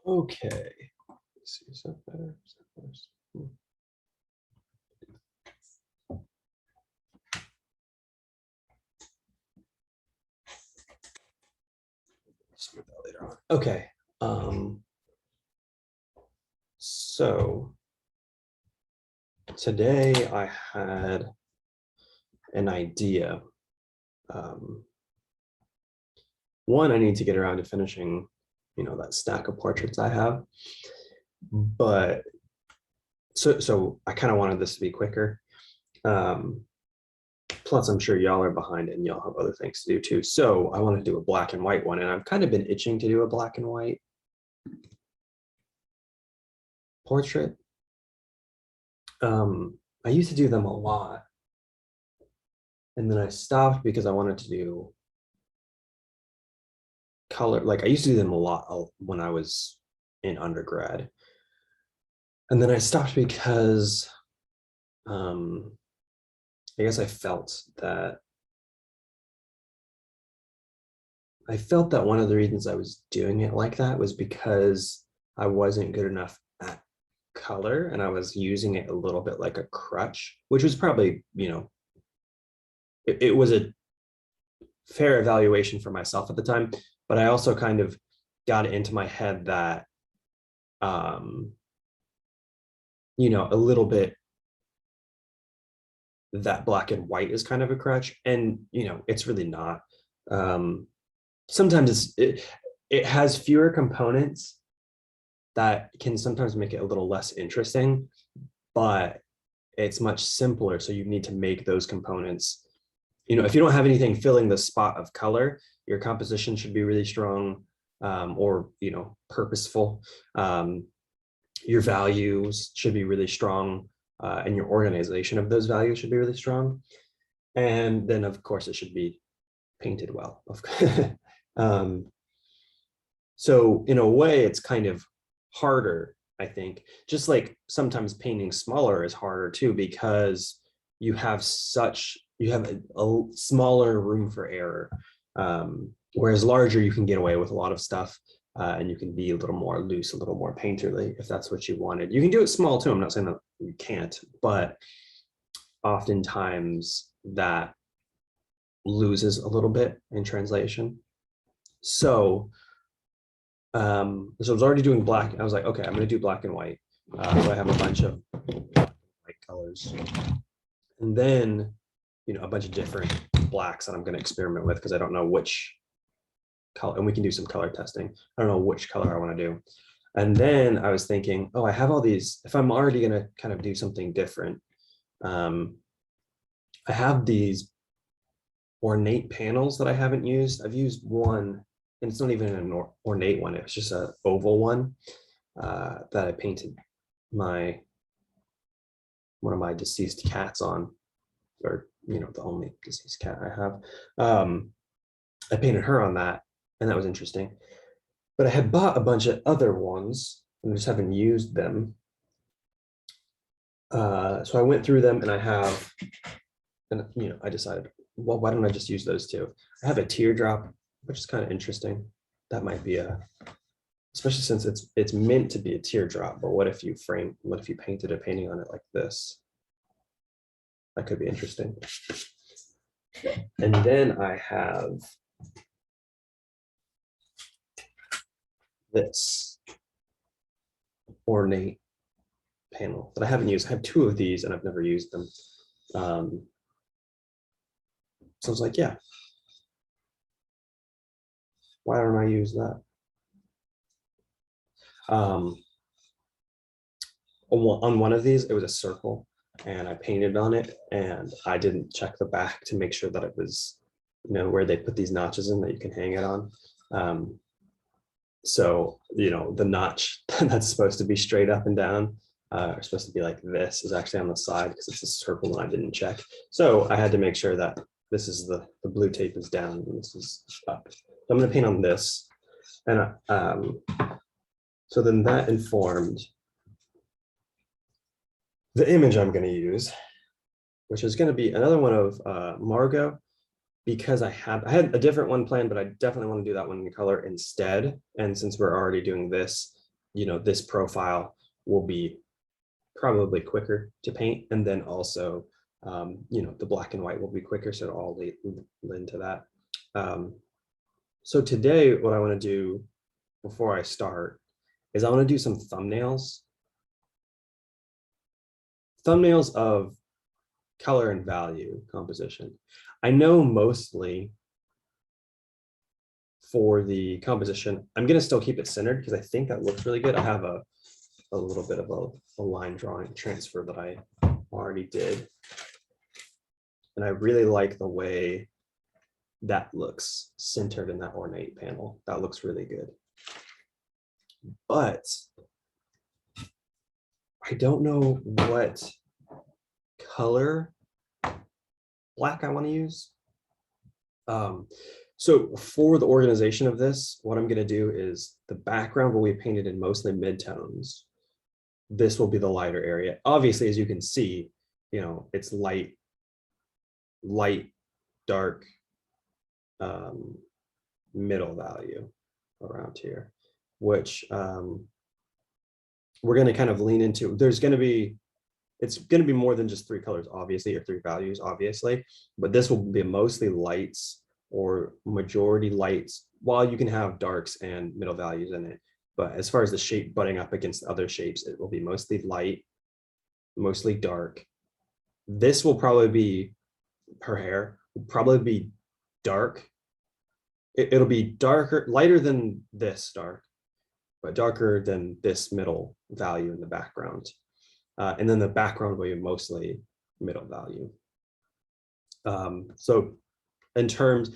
Okay. Let's see, is that better? Is that worse? Smooth that later on. Okay. So today I had an idea. One, I need to get around to finishing, that stack of portraits I have. But so I kind of wanted this to be quicker. Plus, I'm sure y'all are behind and y'all have other things to do too. So I want to do a black and white one, and I've kind of been itching to do a black and white portrait. I used to do them a lot, and then I stopped because I wanted to do color. Like I used to do them a lot when I was in undergrad, and then I stopped because I guess I felt that one of the reasons I was doing it like that was because I wasn't good enough at color, and I was using it a little bit like a crutch, which was probably, it was a fair evaluation for myself at the time, but I also kind of got it into my head that, a little bit that black and white is kind of a crutch, and, it's really not. Sometimes it has fewer components that can sometimes make it a little less interesting, but it's much simpler. So you need to make those components. If you don't have anything filling the spot of color, your composition should be really strong, or, purposeful. Your values should be really strong, and your organization of those values should be really strong. And then, of course, it should be painted well. So in a way, it's kind of harder, I think. Just like sometimes painting smaller is harder too, because you have a smaller room for error. Whereas larger, you can get away with a lot of stuff, and you can be a little more loose, a little more painterly if that's what you wanted. You can do it small too. I'm not saying that you can't, but oftentimes that loses a little bit in translation. So I was already doing black. I was like, okay, I'm going to do black and white. So I have a bunch of white colors, and then, a bunch of different blacks that I'm going to experiment with, because I don't know which color, and we can do some color testing. I don't know which color I want to do. And then I was thinking, oh, I have all these, if I'm already going to kind of do something different, I have these ornate panels that I haven't used. I've used one, and it's not even an ornate one. It was just an oval one, that I painted one of my deceased cats on, or, the only deceased cat I have. I painted her on that, and that was interesting. But I had bought a bunch of other ones and I just haven't used them. So I went through them, and I decided, well, why don't I just use those two? I have a teardrop, which is kind of interesting. That might be especially since it's meant to be a teardrop, but what if you painted a painting on it like this? That could be interesting. And then I have this ornate panel that I haven't used. I have two of these and I've never used them. So I was like, yeah, why don't I use that? On one of these, it was a circle, and I painted on it, and I didn't check the back to make sure that it was, where they put these notches in that you can hang it on. So, the notch that's supposed to be straight up and down, or supposed to be like this, is actually on the side because it's a circle and I didn't check. So I had to make sure that this is the blue tape is down and this is up. So I'm going to paint on this. And so then that informed the image I'm going to use, which is going to be another one of Margot, because I had a different one planned, but I definitely want to do that one in color instead. And since we're already doing this, this profile will be probably quicker to paint. And then also, the black and white will be quicker. So it'll all lead into that. So today, what I want to do before I start is I want to do some thumbnails. Thumbnails of color and value composition. I know mostly for the composition, I'm going to still keep it centered because I think that looks really good. I have a little bit of a line drawing transfer that I already did. And I really like the way that looks centered in that ornate panel. That looks really good. But I don't know what color black I want to use. So for the organization of this, what I'm going to do is the background will be painted in mostly midtones. This will be the lighter area. Obviously, as you can see, it's light, dark, middle value around here, which we're going to kind of lean into. It's going to be more than just 3 colors, obviously, or 3 values, obviously, but this will be mostly lights or majority lights, while you can have darks and middle values in it. But as far as the shape butting up against other shapes, it will be mostly light, mostly dark. This will probably be, her hair will probably be dark. It'll be darker, lighter than this dark, but darker than this middle value in the background. And then the background will be mostly middle value. So in terms,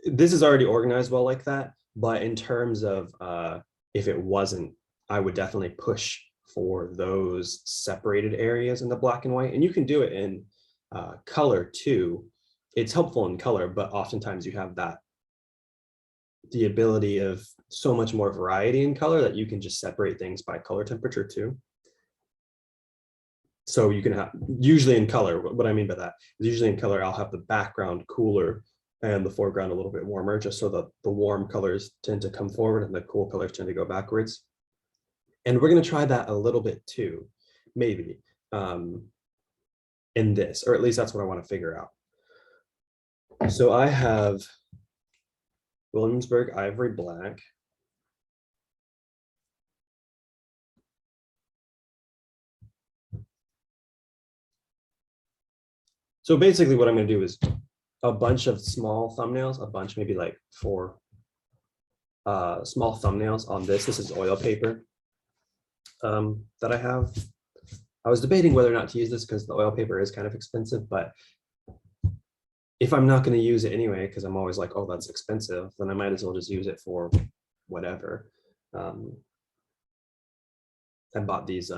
this is already organized well like that, but in terms of if it wasn't, I would definitely push for those separated areas in the black and white. And you can do it in color too. It's helpful in color, but oftentimes you have the ability of so much more variety in color that you can just separate things by color temperature too. So you can have, usually in color, what I mean by that is usually in color, I'll have the background cooler and the foreground a little bit warmer, just so that the warm colors tend to come forward and the cool colors tend to go backwards. And we're going to try that a little bit too, maybe in this, or at least that's what I want to figure out. So I have Williamsburg Ivory Black. So basically what I'm going to do is a bunch of small thumbnails, maybe like 4 small thumbnails on this. This is oil paper that I have. I was debating whether or not to use this because the oil paper is kind of expensive, but if I'm not going to use it anyway, because I'm always like, oh, that's expensive, then I might as well just use it for whatever. I bought these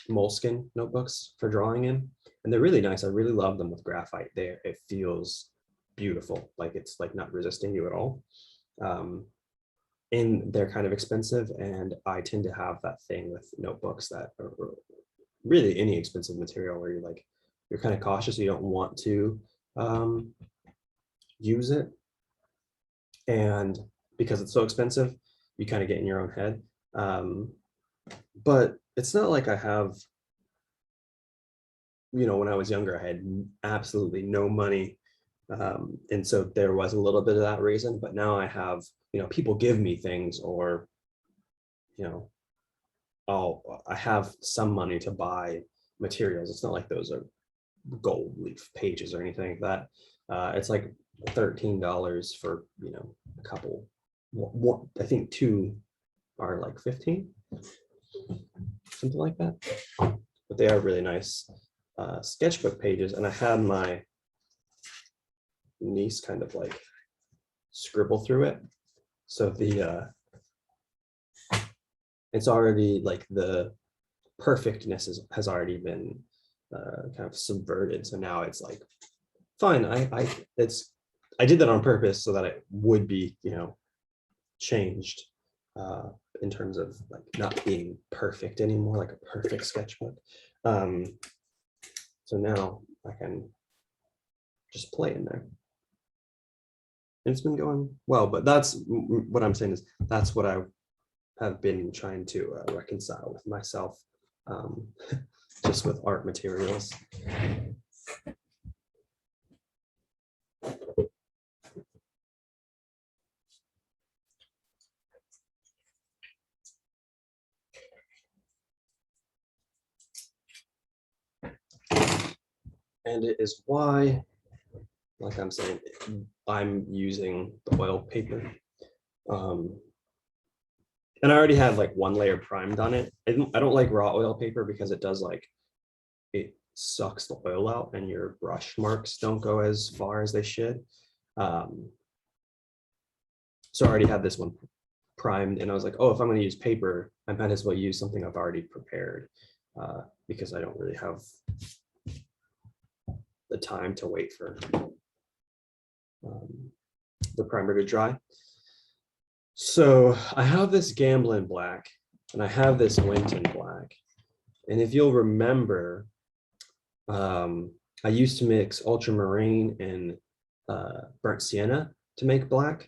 Moleskine notebooks for drawing in, and they're really nice. I really love them with graphite there. It feels beautiful, like it's like not resisting you at all. And they're kind of expensive, and I tend to have that thing with notebooks that are really any expensive material where you're kind of cautious, you don't want to use it, and because it's so expensive, you kind of get in your own head. But it's not like I have, when I was younger, I had absolutely no money. And so there was a little bit of that reason, but now I have, people give me things, or, I have some money to buy materials. It's not like those are gold leaf pages or anything like that. It's like $13 for, a couple. I think 2 are like 15, something like that. But they are really nice sketchbook pages. And I had my niece kind of like scribble through it. So it's already like the perfectness has already been kind of subverted. So now it's like, fine, I did that on purpose so that it would be, changed in terms of like not being perfect anymore, like a perfect sketchbook. So now I can just play in there. And it's been going well, but that's what I'm saying is that's what I have been trying to reconcile with myself, just with art materials. And it is why, like I'm saying, I'm using the oil paper. And I already have like one layer primed on it. I don't like raw oil paper because it does like, it sucks the oil out and your brush marks don't go as far as they should. So I already had this one primed and I was like, oh, if I'm going to use paper, I might as well use something I've already prepared, because I don't really have the time to wait for the primer to dry. So I have this Gamblin black and I have this Winton black. And if you'll remember, I used to mix ultramarine and burnt sienna to make black.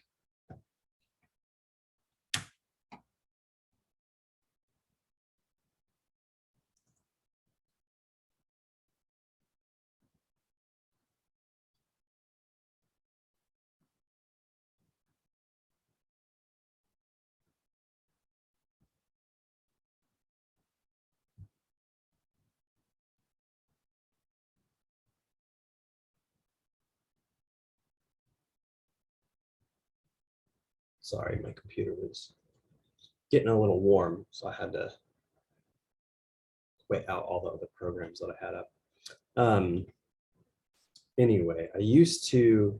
Sorry, my computer was getting a little warm, so I had to wait out all the other programs that I had up. Anyway, I used to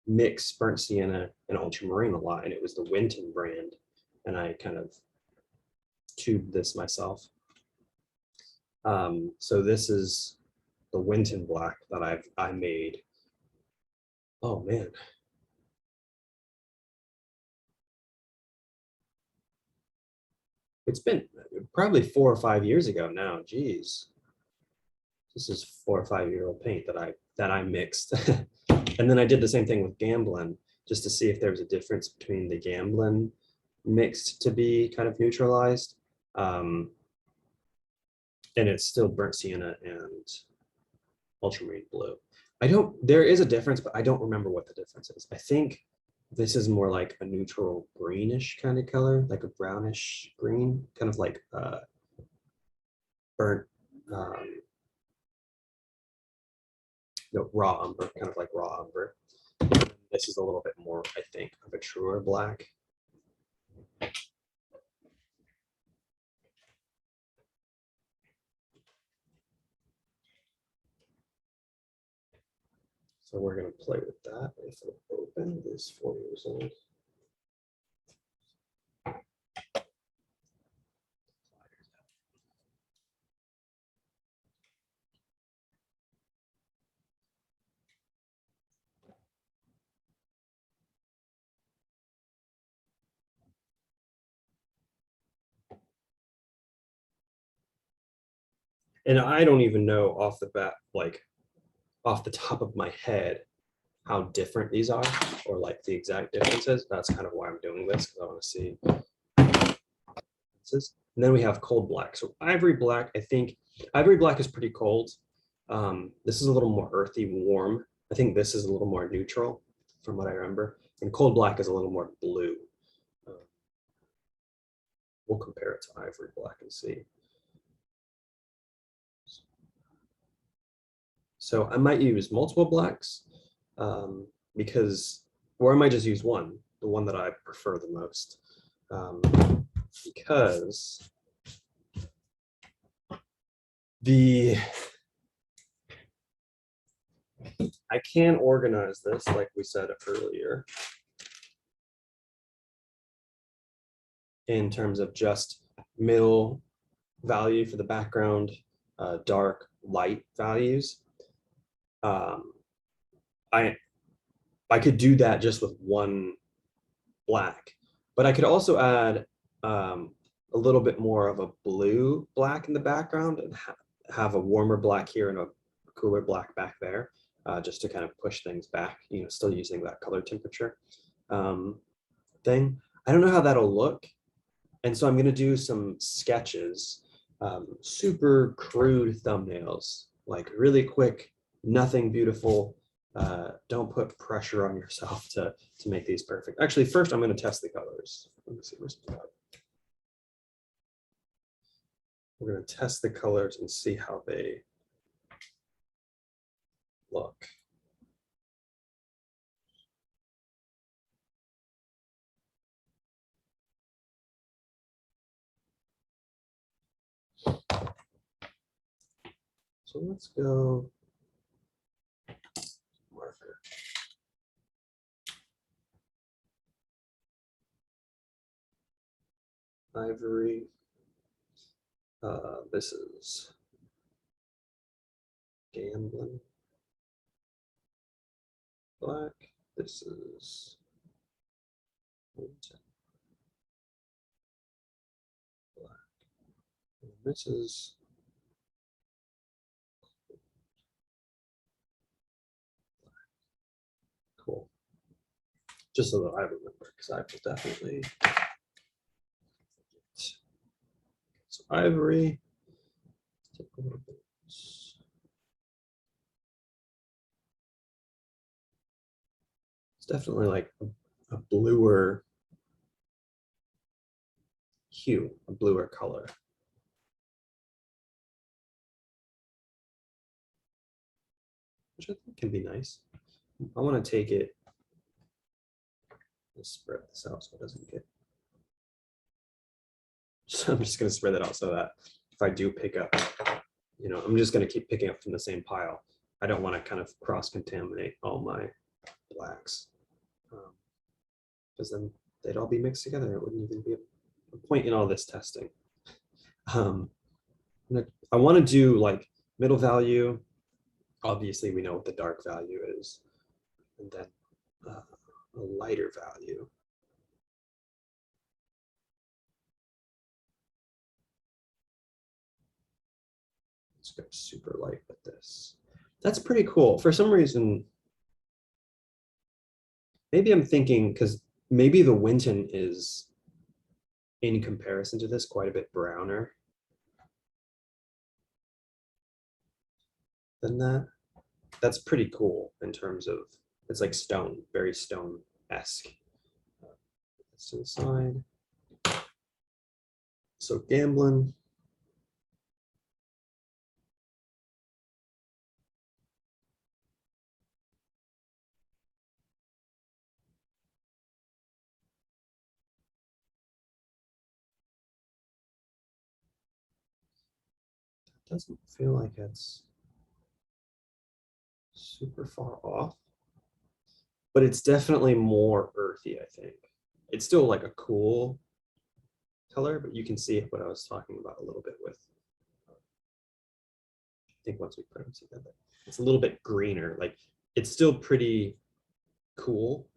mix burnt sienna and ultramarine a lot, and it was the Winton brand, and I kind of tubed this myself. So this is the Winton black that I made. Oh man. It's been probably 4 or 5 years ago now. Geez. This is 4 or 5-year-old paint that I mixed. And then I did the same thing with Gamblin just to see if there was a difference between the Gamblin mixed to be kind of neutralized. And it's still burnt sienna and ultramarine blue. There is a difference, but I don't remember what the difference is. I think this is more like a neutral greenish kind of color, like a brownish green, kind of like burnt, no, raw umber, kind of like raw umber. This is a little bit more, I think, of a truer black. So we're going to play with that. If it open, it is 4 years old. And I don't even know off the bat, like off the top of my head, how different these are or like the exact differences. That's kind of why I'm doing this, because I want to see. And then we have cold black. So ivory black, I think ivory black is pretty cold. This is a little more earthy, warm. I think this is a little more neutral from what I remember. And cold black is a little more blue. We'll compare it to ivory black and see. So I might use multiple blacks because, or I might just use one, the one that I prefer the most. Because I can organize this like we said earlier in terms of just middle value for the background, dark, light values. I could do that just with one black, but I could also add a little bit more of a blue black in the background and have a warmer black here and a cooler black back there, just to kind of push things back, still using that color temperature thing. I don't know how that'll look. And so I'm going to do some sketches, super crude thumbnails, like really quick, nothing beautiful. Don't put pressure on yourself to make these perfect. Actually, first I'm going to test the colors. Let me see. We're going to test the colors and see how they look. So let's go marker. Ivory. This is Gambling. Black. This is Winton. Black. And this is cool. Just so that I remember, because I will definitely. So ivory. Take a little bit. It's definitely like a bluer hue, a bluer color. Which I think can be nice. I want to take it. Let's spread this out so it doesn't get. So I'm just going to spread that out so that if I do pick up, you know, I'm just going to keep picking up from the same pile. I don't want to kind of cross-contaminate all my blacks, because then they'd all be mixed together. It wouldn't even be a point in all this testing. I want to do like middle value. Obviously, we know what the dark value is, and then a lighter value. Let's go super light with this. That's pretty cool. For some reason, maybe I'm thinking, because maybe the Winton is, in comparison to this, quite a bit browner than that. That's pretty cool in terms of, it's like stone, very stone-esque. That's to the side. So Gambling. Doesn't feel like it's super far off, but it's definitely more earthy, I think. It's still like a cool color, but you can see what I was talking about a little bit with. I think once we put them together, it's a little bit greener. Like it's still pretty cool,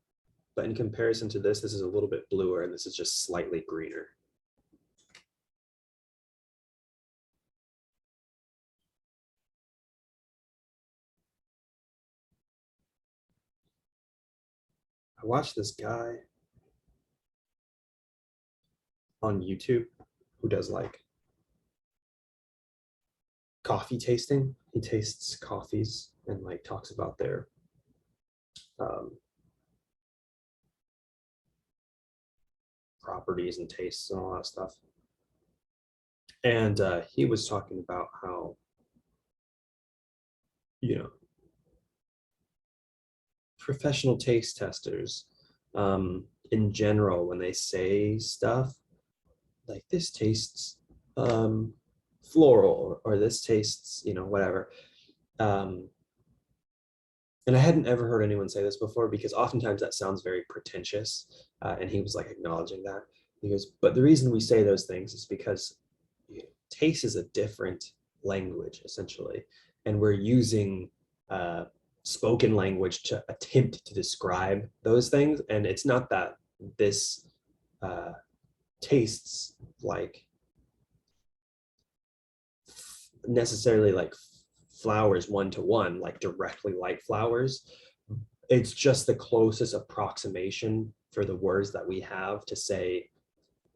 but in comparison to this is a little bit bluer and this is just slightly greener. I watched this guy on YouTube who does like coffee tasting. He tastes coffees and like talks about their properties and tastes and all that stuff. And he was talking about how, you know, professional taste testers in general, when they say stuff like this tastes floral or this tastes, you know, whatever. And I hadn't ever heard anyone say this before because oftentimes that sounds very pretentious. And he was like acknowledging that. He goes, but the reason we say those things is because, you know, taste is a different language essentially. And we're using spoken language to attempt to describe those things. And it's not that this tastes like necessarily like flowers one-to-one, like directly like flowers. It's just the closest approximation for the words that we have to say,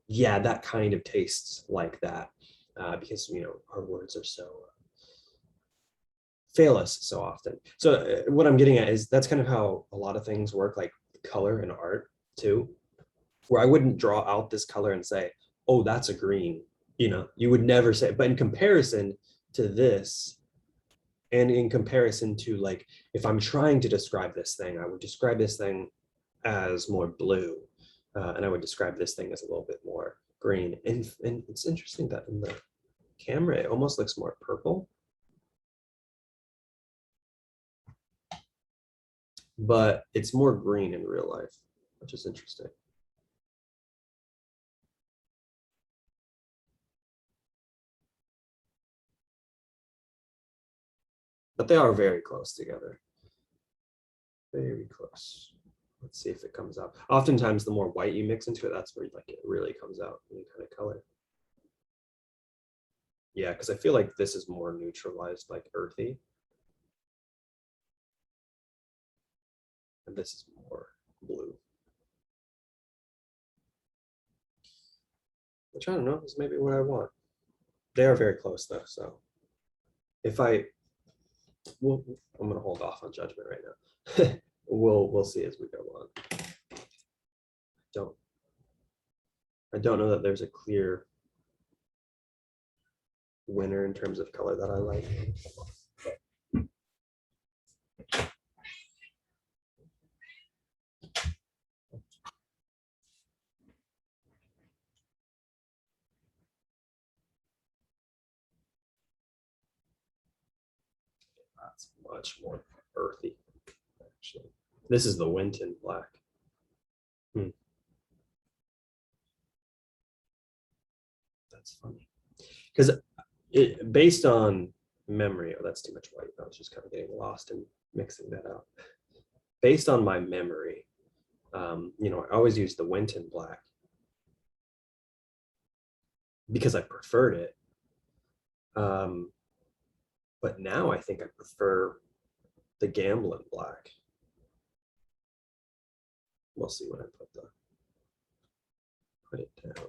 yeah, that kind of tastes like that, because our words are so fail us so often. So what I'm getting at is that's kind of how a lot of things work, like color and art too, where I wouldn't draw out this color and say, oh, that's a green. You would never say, but in comparison to this, and in comparison to, like, if I'm trying to describe this thing, I would describe this thing as more blue, and I would describe this thing as a little bit more green. And it's interesting that in the camera, it almost looks more purple, but it's more green in real life, which is interesting. But they are very close together. Very close. Let's see if it comes out. Oftentimes, the more white you mix into it, that's where like it really comes out in kind of color. Yeah, because I feel like this is more neutralized, like earthy. And this is more blue. Which I don't know, is maybe what I want. They are very close though, so if I'm gonna hold off on judgment right now. We'll see as we go on. I don't know that there's a clear winner in terms of color that I like. That's much more earthy, actually. This is the Winton black. That's funny. Because based on memory, oh, that's too much white. I was just kind of getting lost in mixing that up. Based on my memory, I always use the Winton black because I preferred it. But now I think I prefer the Gamblin black. We'll see when I put it down.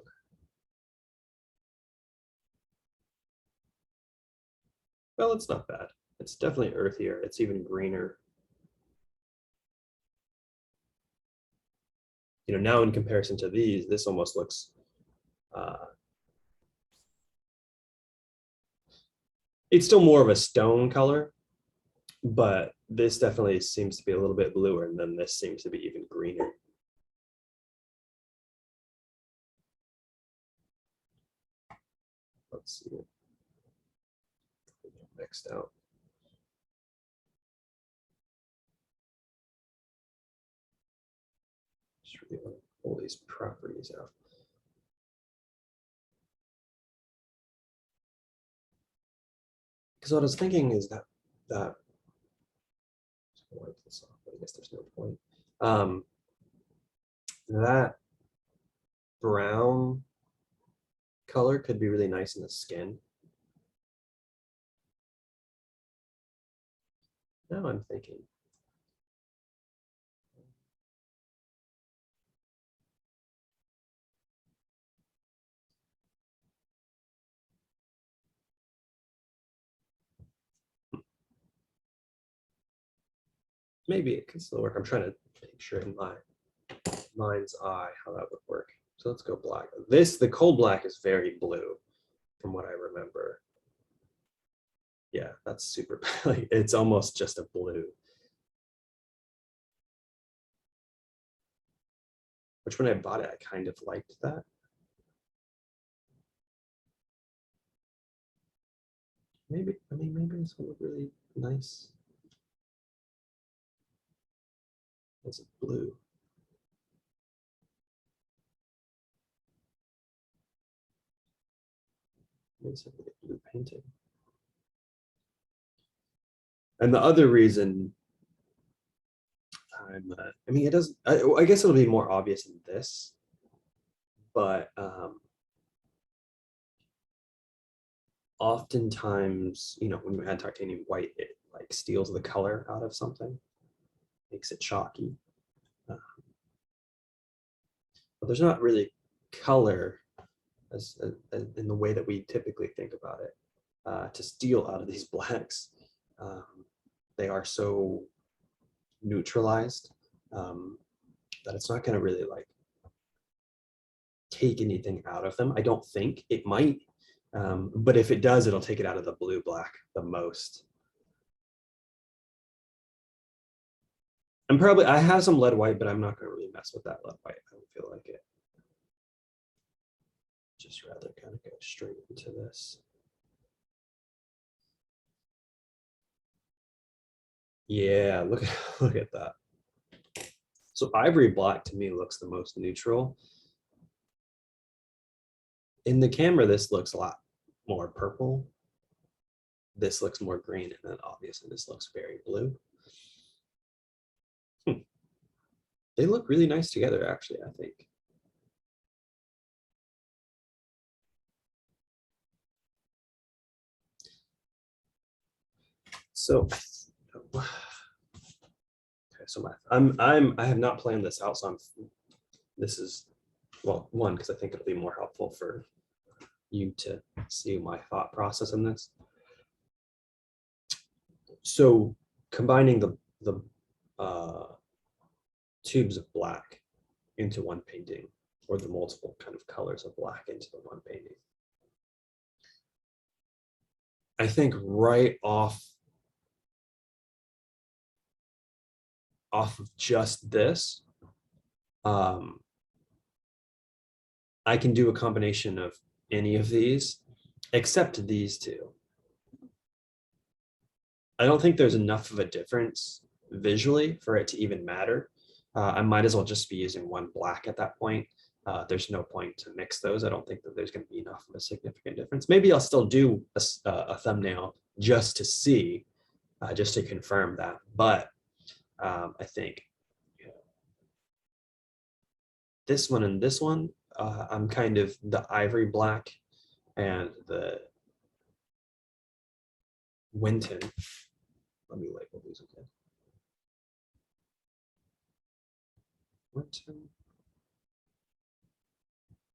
Well, it's not bad. It's definitely earthier. It's even greener. Now in comparison to these, this almost looks it's still more of a stone color, but this definitely seems to be a little bit bluer, and then this seems to be even greener. Let's see. Mixed out. Just really want to pull these properties out. Because what I was thinking is that wipe this off, but I guess there's no point. That brown color could be really nice in the skin. Now I'm thinking. Maybe it could still work. I'm trying to picture in my mind's eye how that would work. So let's go black. The cold black is very blue from what I remember. Yeah, that's super, like, it's almost just a blue. Which when I bought it, I kind of liked that. Maybe this will look really nice as a blue. Maybe something like blue painting. And the other reason I mean, it doesn't, I guess it'll be more obvious in this, but oftentimes, when you add titanium white, it like steals the color out of something, makes it chalky. but there's not really color as in the way that we typically think about it to steal out of these blacks. They are so neutralized that it's not going to really like take anything out of them. I don't think it might, but if it does, it'll take it out of the blue black the most. I have some lead white, but I'm not going to really mess with that lead white. I don't feel like it. Just rather kind of go straight into this. Yeah, look at that. So ivory black to me looks the most neutral. In the camera, this looks a lot more purple. This looks more green, and then obviously this looks very blue. They look really nice together, actually, I think. So, okay, so I have not planned this out, so this is, well, one, because I think it'll be more helpful for you to see my thought process in this. So combining the tubes of black into one painting, or the multiple kind of colors of black into the one painting. I think right off of just this, I can do a combination of any of these, except these two. I don't think there's enough of a difference visually for it to even matter. I might as well just be using one black at that point. There's no point to mix those. I don't think that there's going to be enough of a significant difference. Maybe I'll still do a thumbnail just to see, just to confirm that. But I think this one and this one, I'm kind of the ivory black and the Winton. Let me label these again. Winton,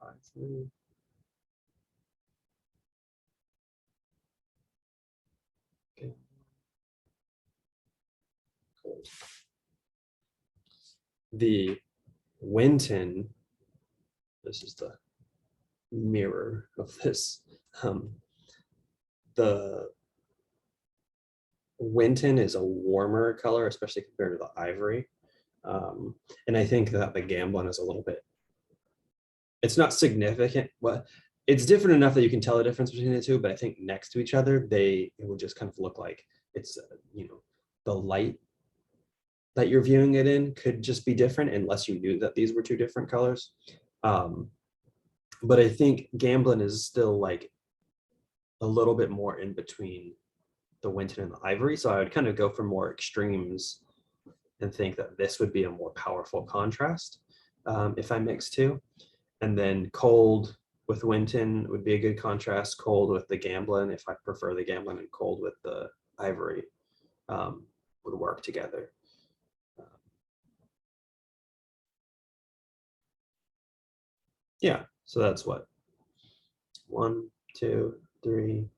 ivory. Okay. Cool. The Winton, this is the mirror of this. The Winton is a warmer color, especially compared to the ivory. And I think that the Gamblin is a little bit, it's not significant. Well, it's different enough that you can tell the difference between the two, but I think next to each other, it would just kind of look like it's, the light that you're viewing it in could just be different unless you knew that these were two different colors. But I think Gamblin is still like a little bit more in between the Winton and the ivory. So I would kind of go for more extremes and think that this would be a more powerful contrast if I mix two. And then cold with Winton would be a good contrast. Cold with the Gamblin, if I prefer the Gamblin, and cold with the ivory would work together. Yeah, so that's what? 1, 2, 3,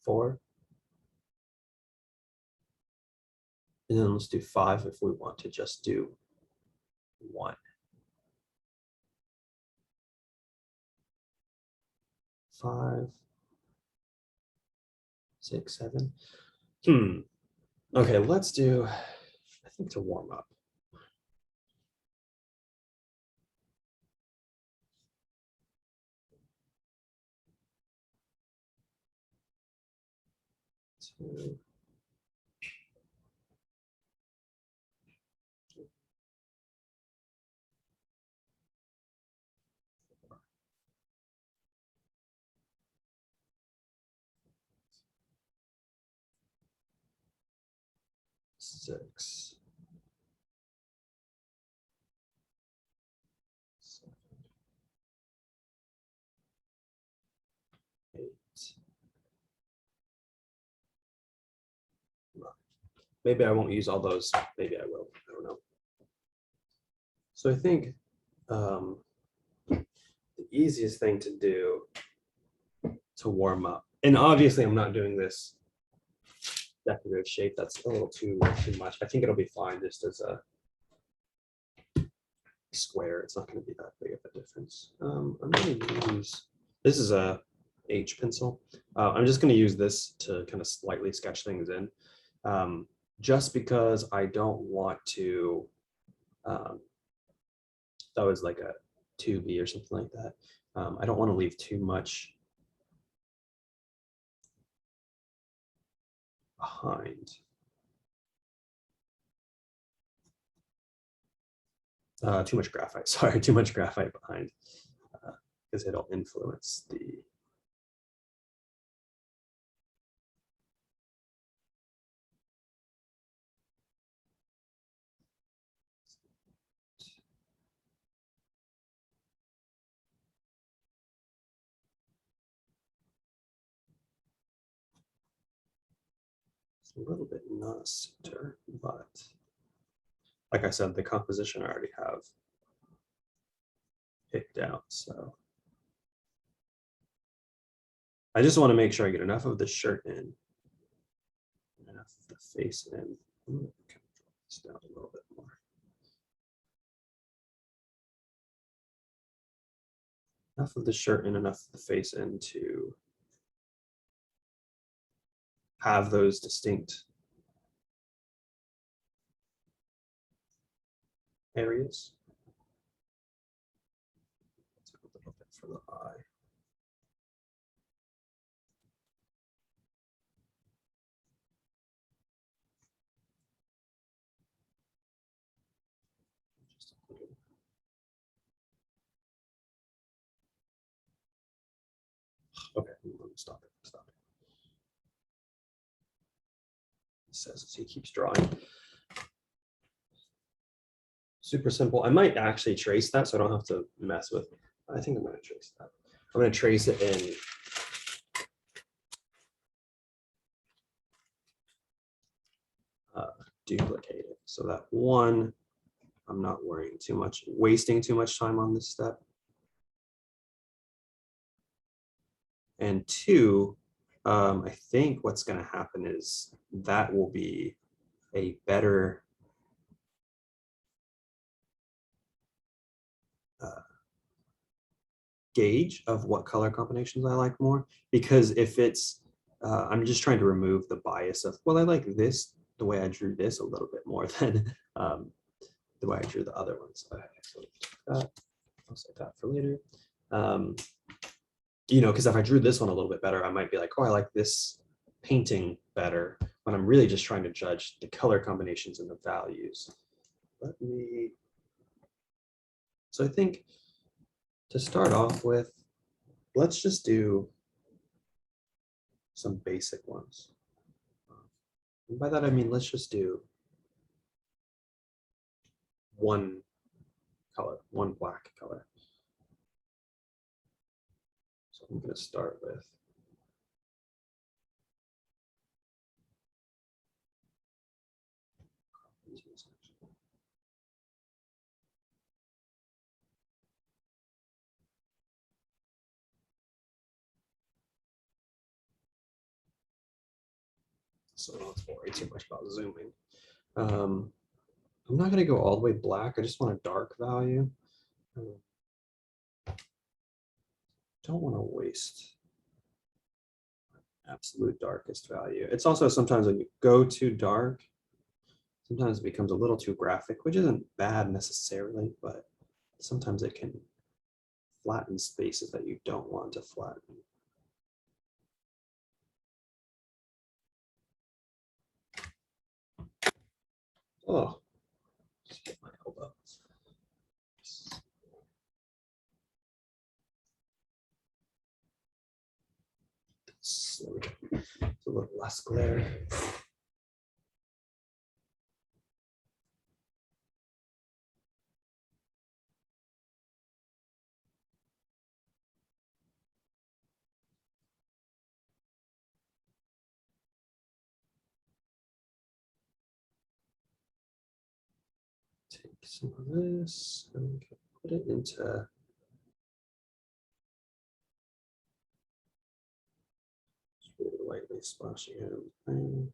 4. And then let's do 5 if we want to just do 1. 5, 6, 7. Okay, let's do, I think, to warm up. Two. Six. 7, 8. Maybe I won't use all those. Maybe I will. I don't know. So I think the easiest thing to do to warm up, and obviously I'm not doing this decorative shape. That's a little too much. I think it'll be fine just as a square. It's not going to be that big of a difference. I'm going to use, this is a H pencil. I'm just going to use this to kind of slightly sketch things in, just because I don't want to, that was like a 2B or something like that. I don't want to leave too much behind. Too much graphite, sorry, too much graphite behind, because it'll influence the it's a little bit not center, but like I said, the composition I already have picked out. So I just want to make sure I get enough of the shirt in, enough of the face in. I'm going to drop this down a little bit more. Enough of the shirt and enough of the face in to have those distinct areas. Let's go a little bit for the eye. Okay, stop it. Stop it. He says as he keeps drawing. Super simple. I might actually trace that so I don't have to mess with. I think I'm going to trace that. I'm going to trace it in duplicate it so that one, I'm not worrying too much, wasting too much time on this step. And two, I think what's going to happen is that will be a better gauge of what color combinations I like more. Because if it's, I'm just trying to remove the bias of, well, I like this, the way I drew this a little bit more than the way I drew the other ones. I'll set that for later. You know, because if I drew this one a little bit better, I might be like, oh, I like this painting better, when I'm really just trying to judge the color combinations and the values. Let me, so I think to start off with, let's just do some basic ones. And by that, I mean, let's just do one color, one black color. So I'm going to start with so I don't have to worry too much about zooming. I'm not going to go all the way black. I just want a dark value. Don't want to waste absolute darkest value. It's also sometimes when you go too dark, sometimes it becomes a little too graphic, which isn't bad necessarily, but sometimes it can flatten spaces that you don't want to flatten. Oh, just hit my elbow. There we go. It's a little less glare. take some of this and put it into really lightly splashing it on the pan.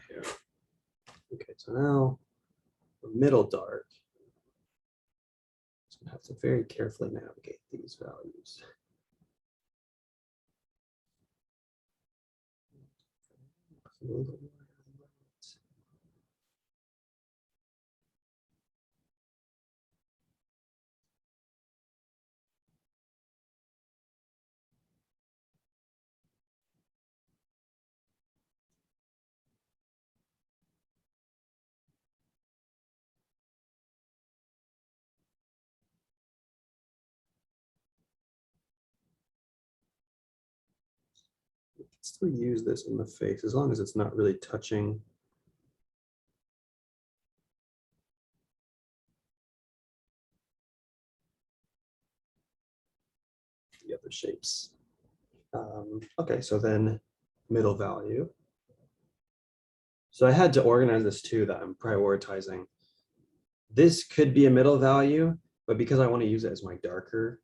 Here. Okay, so now the middle dark. So I have to very carefully navigate these values. You can still use this in the face as long as it's not really touching the other shapes. Okay, so then middle value. So I had to organize this too, that I'm prioritizing. This could be a middle value, but because I want to use it as my darker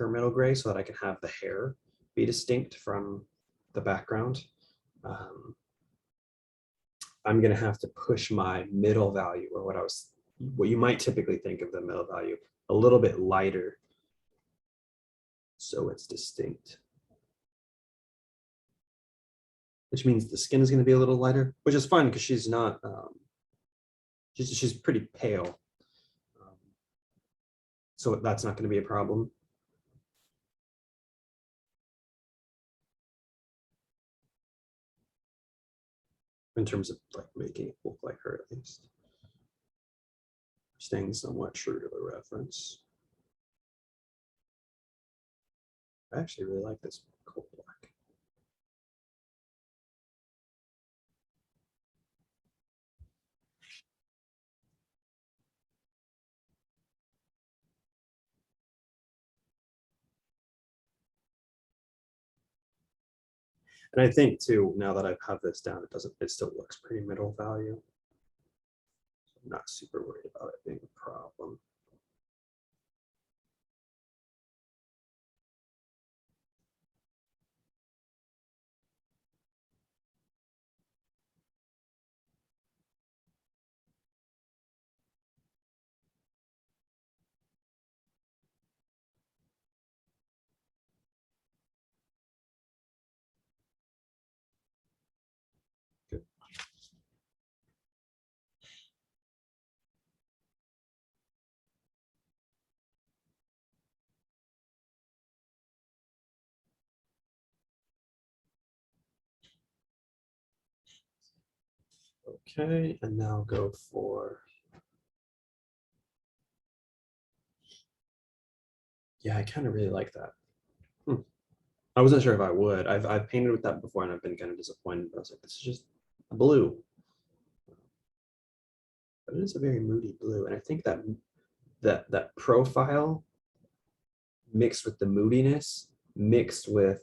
middle gray so that I can have the hair be distinct from the background, I'm going to have to push my middle value, or what you might typically think of the middle value, a little bit lighter so it's distinct. Which means the skin is going to be a little lighter, which is fine because she's not, she's pretty pale. So that's not going to be a problem. In terms of like making it look like her, at least. Staying somewhat true to the reference. I actually really like this coal black. And I think too, now that I have this down, it still looks pretty middle value. I'm not super worried about it being a problem. Good. Okay, and now go for, yeah, I kind of really like that. I wasn't sure if I would. I've painted with that before and I've been kind of disappointed. I was like, this is just blue. But it is a very moody blue. And I think that profile mixed with the moodiness, mixed with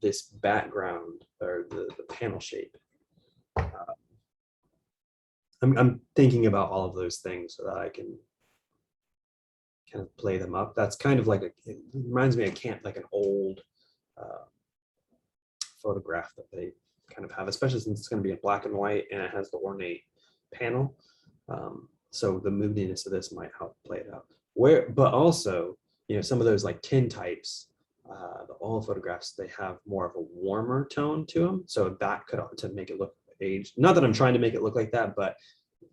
this background or the panel shape. I'm thinking about all of those things so that I can kind of play them up. That's kind of like it reminds me of like an old photograph that they kind of have, especially since it's going to be in black and white and it has the ornate panel. So the moodiness of this might help play it out. But also, some of those like tintypes, the old photographs, they have more of a warmer tone to them. So that could to make it look aged. Not that I'm trying to make it look like that, but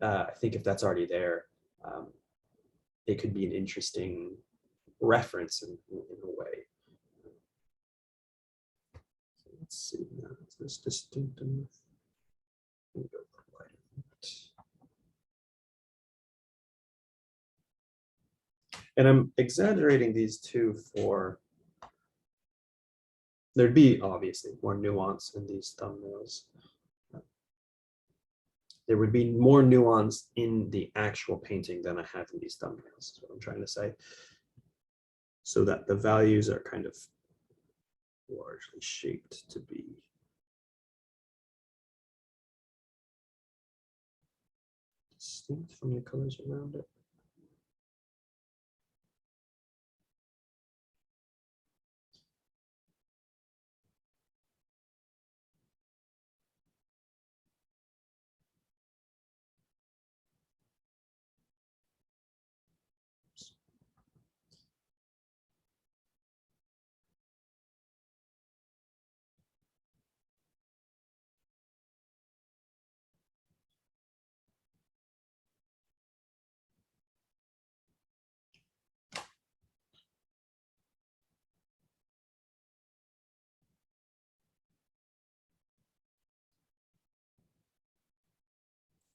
I think if that's already there, it could be an interesting reference in a way. So let's see now. Is this distinct enough? And I'm exaggerating these two for, there'd be obviously more nuance in these thumbnails. There would be more nuance in the actual painting than I have in these thumbnails, is what I'm trying to say. so that the values are kind of largely shaped to be distinct from the colors around it.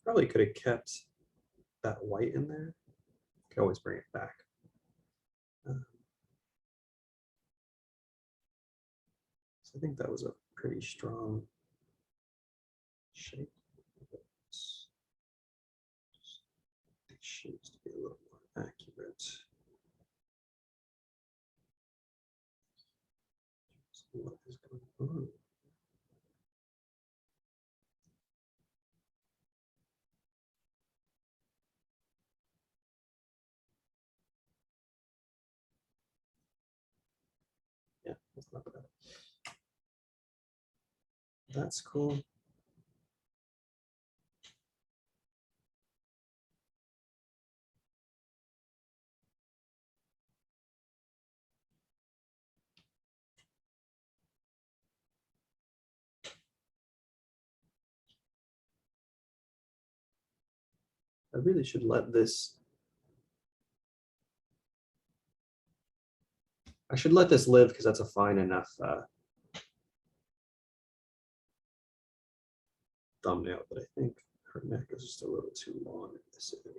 Probably could have kept that white in there. Could always bring it back. So I think that was a pretty strong shape. These shapes to be a little more accurate. So what is going on? Yeah, that's not bad. That's cool. I really should let this. I should let this live because that's a fine enough thumbnail, but I think her neck is just a little too long in this area.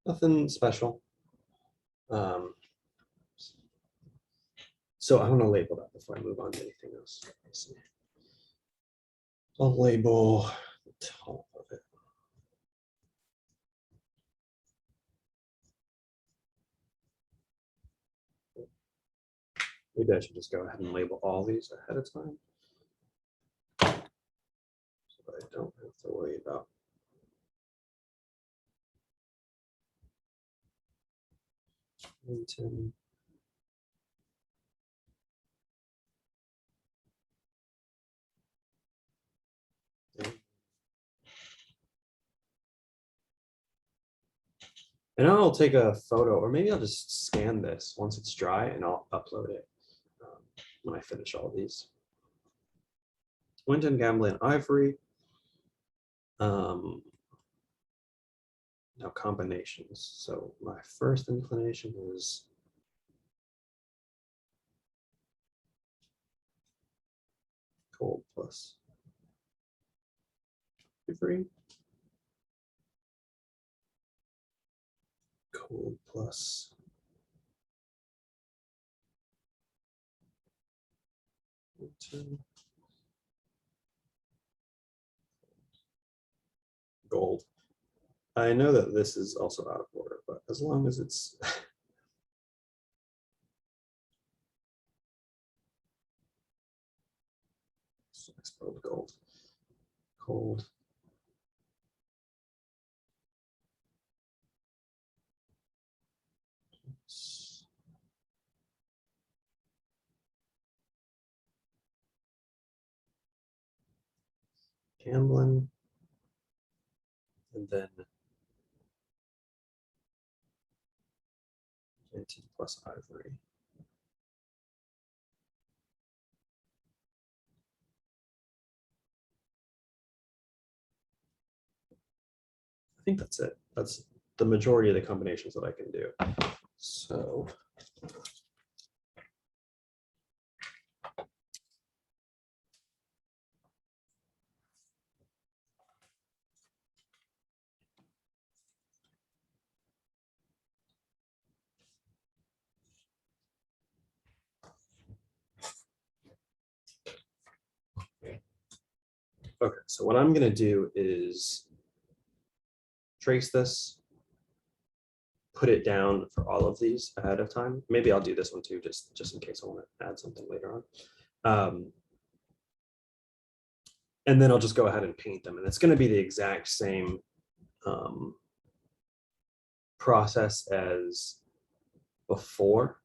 Nothing special. So I'm going to label that before I move on to anything else. Let's see. I'll label the top of it. Maybe I should just go ahead and label all these ahead of time, so that I don't have to worry about Winton. And I'll take a photo, or maybe I'll just scan this once it's dry and I'll upload it when I finish all these. Winton, Gambling, and Ivory. Now combinations. So my first inclination is gold plus Ivory. Gold plus Winton. Gold. I know that this is also out of order, but as long as it's explode gold, cold, Gamblin, and then Winton plus Ivory. I think that's it. That's the majority of the combinations that I can do. So Okay, so what I'm gonna do is trace this, put it down for all of these ahead of time. Maybe I'll do this one too, just in case I want to add something later on. And then I'll just go ahead and paint them. And it's going to be the exact same process as before.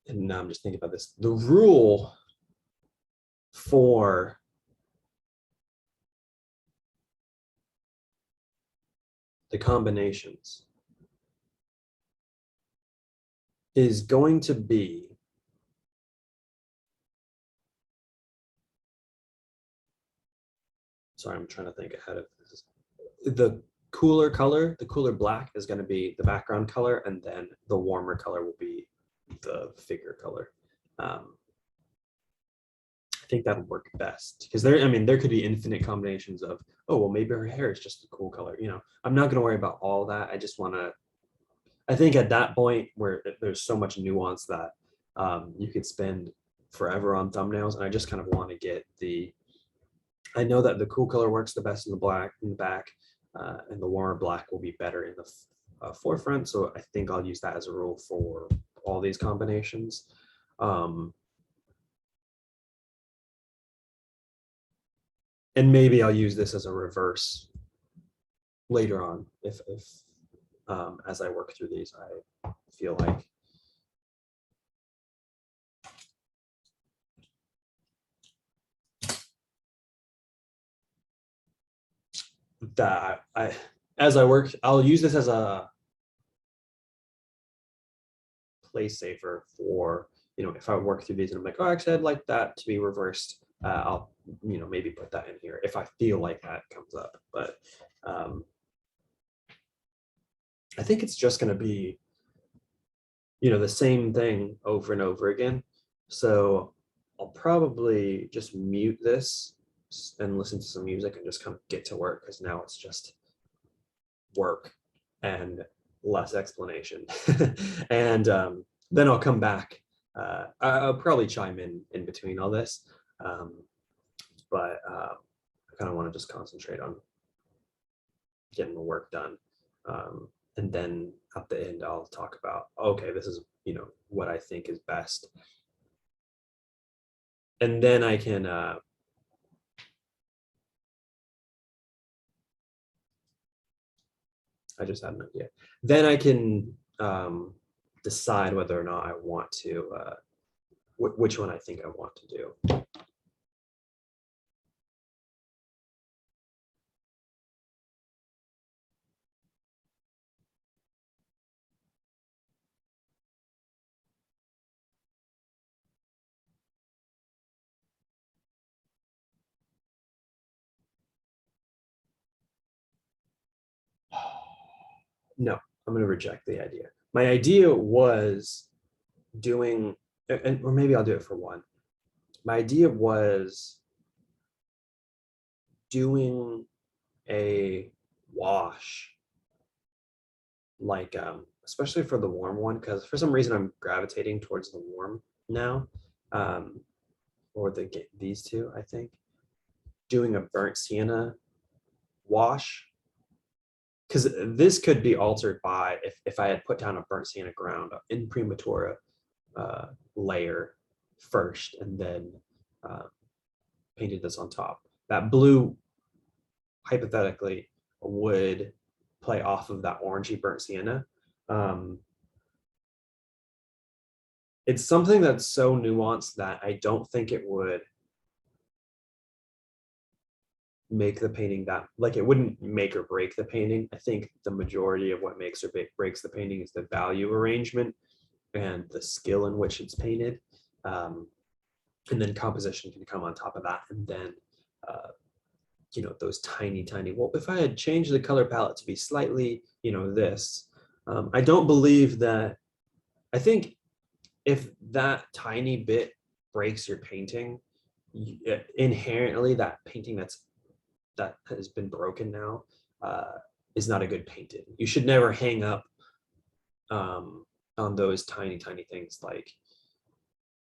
And now I'm just thinking about this. The rule for the combinations is going to be sorry, I'm trying to think ahead of this. The cooler color, the cooler black is going to be the background color, and then the warmer color will be the figure color. I think that'll work best because there, I mean, there could be infinite combinations of, oh, well, maybe her hair is just a cool color. You know, I'm not going to worry about all that. I just want to, I think at that point where there's so much nuance that you could spend forever on thumbnails. And I just kind of want to get the, I know that the cool color works the best in the black in the back, and the warmer black will be better in the forefront. So I think I'll use that as a rule for all these combinations. And maybe I'll use this as a reverse later on if as I work through these, I feel like. That as I work, I'll use this as a place saver for, you know, if I work through these and I'm like, oh, actually, I'd like that to be reversed. I'll, you know, maybe put that in here if I feel like that comes up. But I think it's just going to be, you know, the same thing over and over again. So I'll probably just mute this and listen to some music and just kind of get to work, because now it's just work and less explanation. And then I'll come back. I'll probably chime in between all this, but I kind of want to just concentrate on getting the work done. And then at the end, I'll talk about, okay, this is, you know, what I think is best. And then I can I just had an idea. Then I can decide whether or not I want to, which one I think I want to do. No, I'm going to reject the idea. My idea was doing, or maybe I'll do it for one. My idea was doing a wash, like especially for the warm one, because for some reason I'm gravitating towards the warm now, or these two. I think doing a burnt sienna wash, because this could be altered by if I had put down a burnt sienna ground in Primatura layer first and then painted this on top. That blue hypothetically would play off of that orangey burnt sienna. It's something that's so nuanced that I don't think it would make the painting that, like, it wouldn't make or break the painting. I think the majority of what makes or breaks the painting is the value arrangement and the skill in which it's painted. And then composition can come on top of that. And then, you know, those tiny, well, if I had changed the color palette to be slightly, you know, this, I don't believe that, I think if that tiny bit breaks your painting, inherently that painting that has been broken now is not a good painting. You should never hang up on those tiny things, like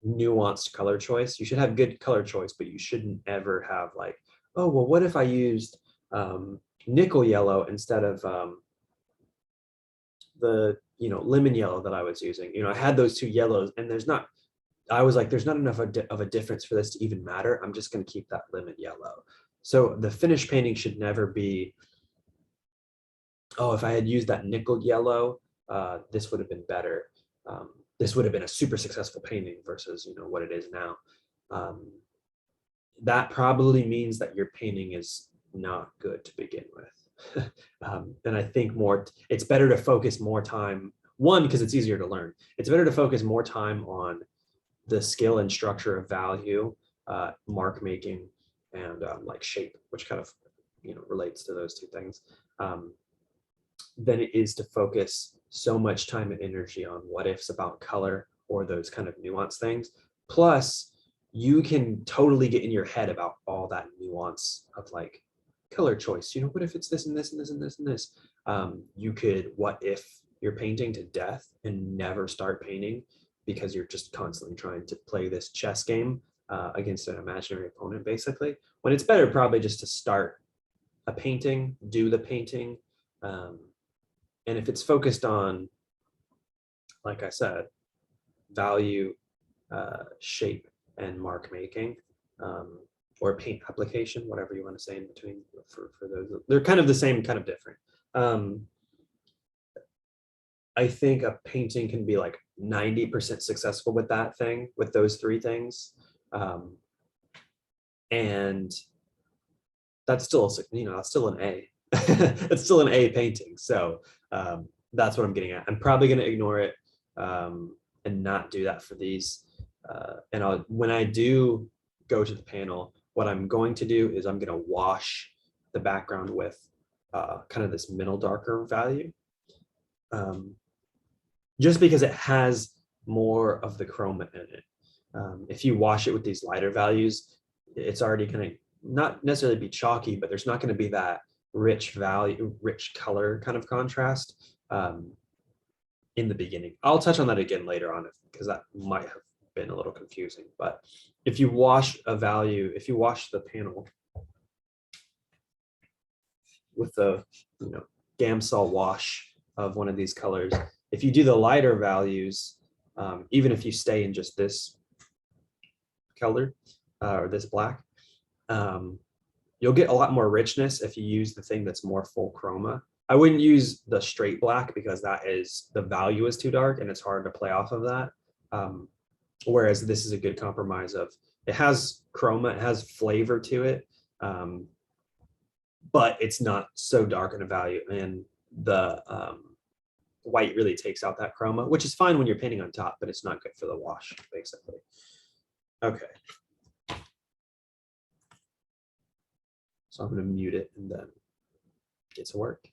nuanced color choice. You should have good color choice, but you shouldn't ever have like, oh, well, what if I used nickel yellow instead of the lemon yellow that I was using. I had those two yellows, and I was like, there's not enough of a difference for this to even matter. I'm just going to keep that lemon yellow. So the finished painting should never be, oh, if I had used that nickel yellow, this would have been better. This would have been a super successful painting versus what it is now. That probably means that your painting is not good to begin with. And I think it's better to focus more time, one, because it's easier to learn. It's better to focus more time on the skill and structure of value, mark making, and like shape, which kind of relates to those two things, than it is to focus so much time and energy on what ifs about color or those kind of nuanced things. Plus, you can totally get in your head about all that nuance of like color choice. What if it's this and this and this and this and this? You could what if you're painting to death and never start painting because you're just constantly trying to play this chess game against an imaginary opponent, basically. When it's better probably just to start a painting, do the painting. And if it's focused on, like I said, value, shape, and mark making, or paint application, whatever you want to say in between for those, they're kind of the same, kind of different. I think a painting can be like 90% successful with that thing, with those three things. And that's still, that's still an A. It's still an A painting. So that's what I'm getting at. I'm probably going to ignore it and not do that for these. And when I do go to the panel, what I'm going to do is I'm going to wash the background with kind of this middle darker value. Just because it has more of the chroma in it. If you wash it with these lighter values, it's already going to not necessarily be chalky, but there's not going to be that rich color kind of contrast in the beginning. I'll touch on that again later on because that might have been a little confusing. But if you wash the panel with the Gamsol wash of one of these colors, if you do the lighter values, even if you stay in just this color or this black, you'll get a lot more richness if you use the thing that's more full chroma. I wouldn't use the straight black because the value is too dark and it's hard to play off of that. Whereas this is a good compromise of, it has chroma, it has flavor to it, but it's not so dark in a value. And the white really takes out that chroma, which is fine when you're painting on top, but it's not good for the wash, basically. Okay. So I'm going to mute it and then get to work.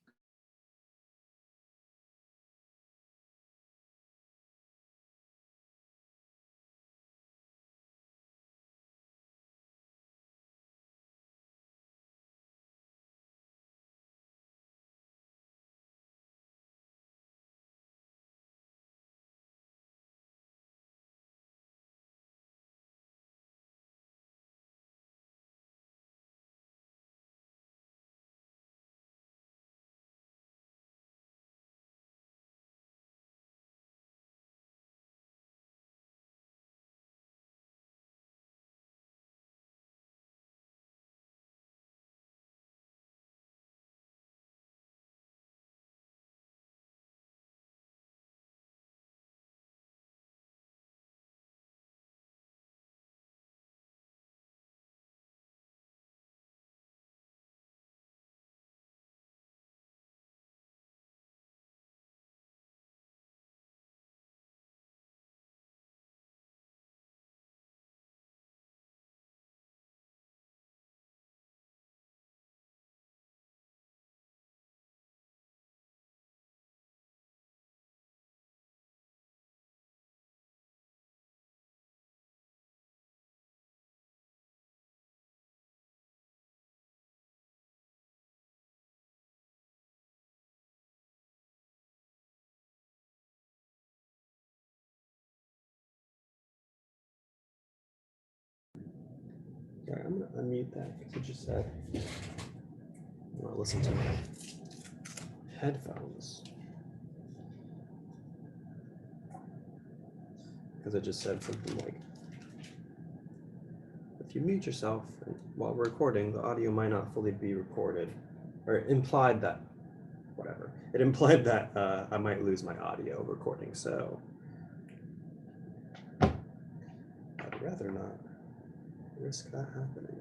All right, I'm gonna unmute that because it just said I want to listen to my headphones because it just said something like, if you mute yourself while recording, the audio might not fully be recorded, or it implied that, whatever. It implied that I might lose my audio recording, so I'd rather not risk that happening.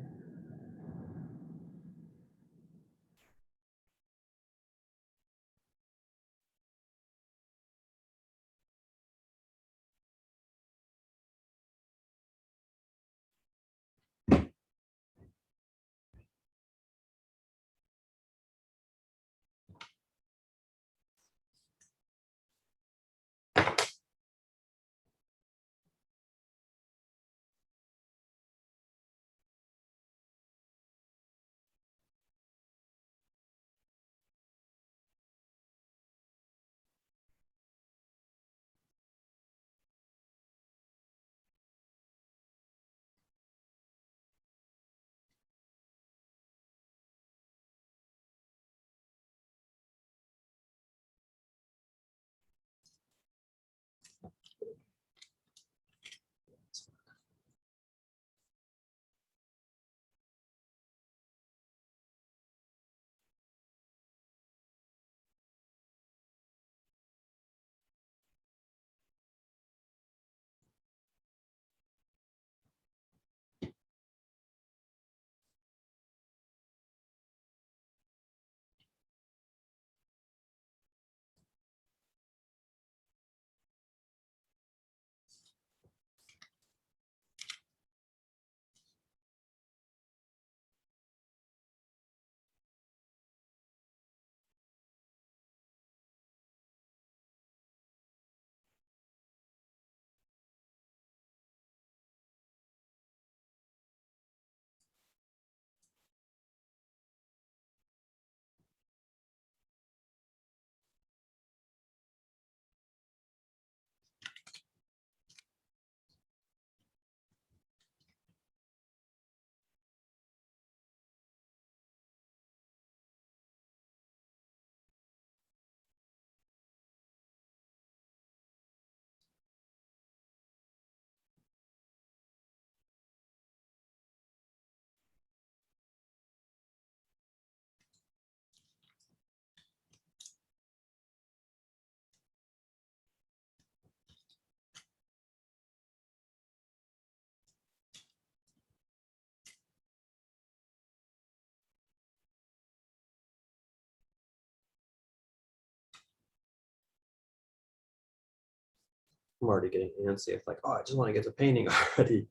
I'm already getting antsy. It's like, oh, I just want to get to painting already.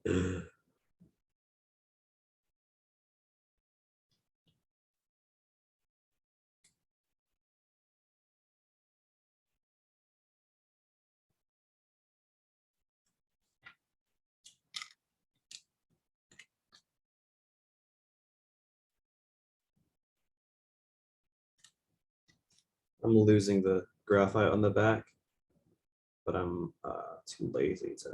I'm losing the graphite on the back, but I'm too lazy to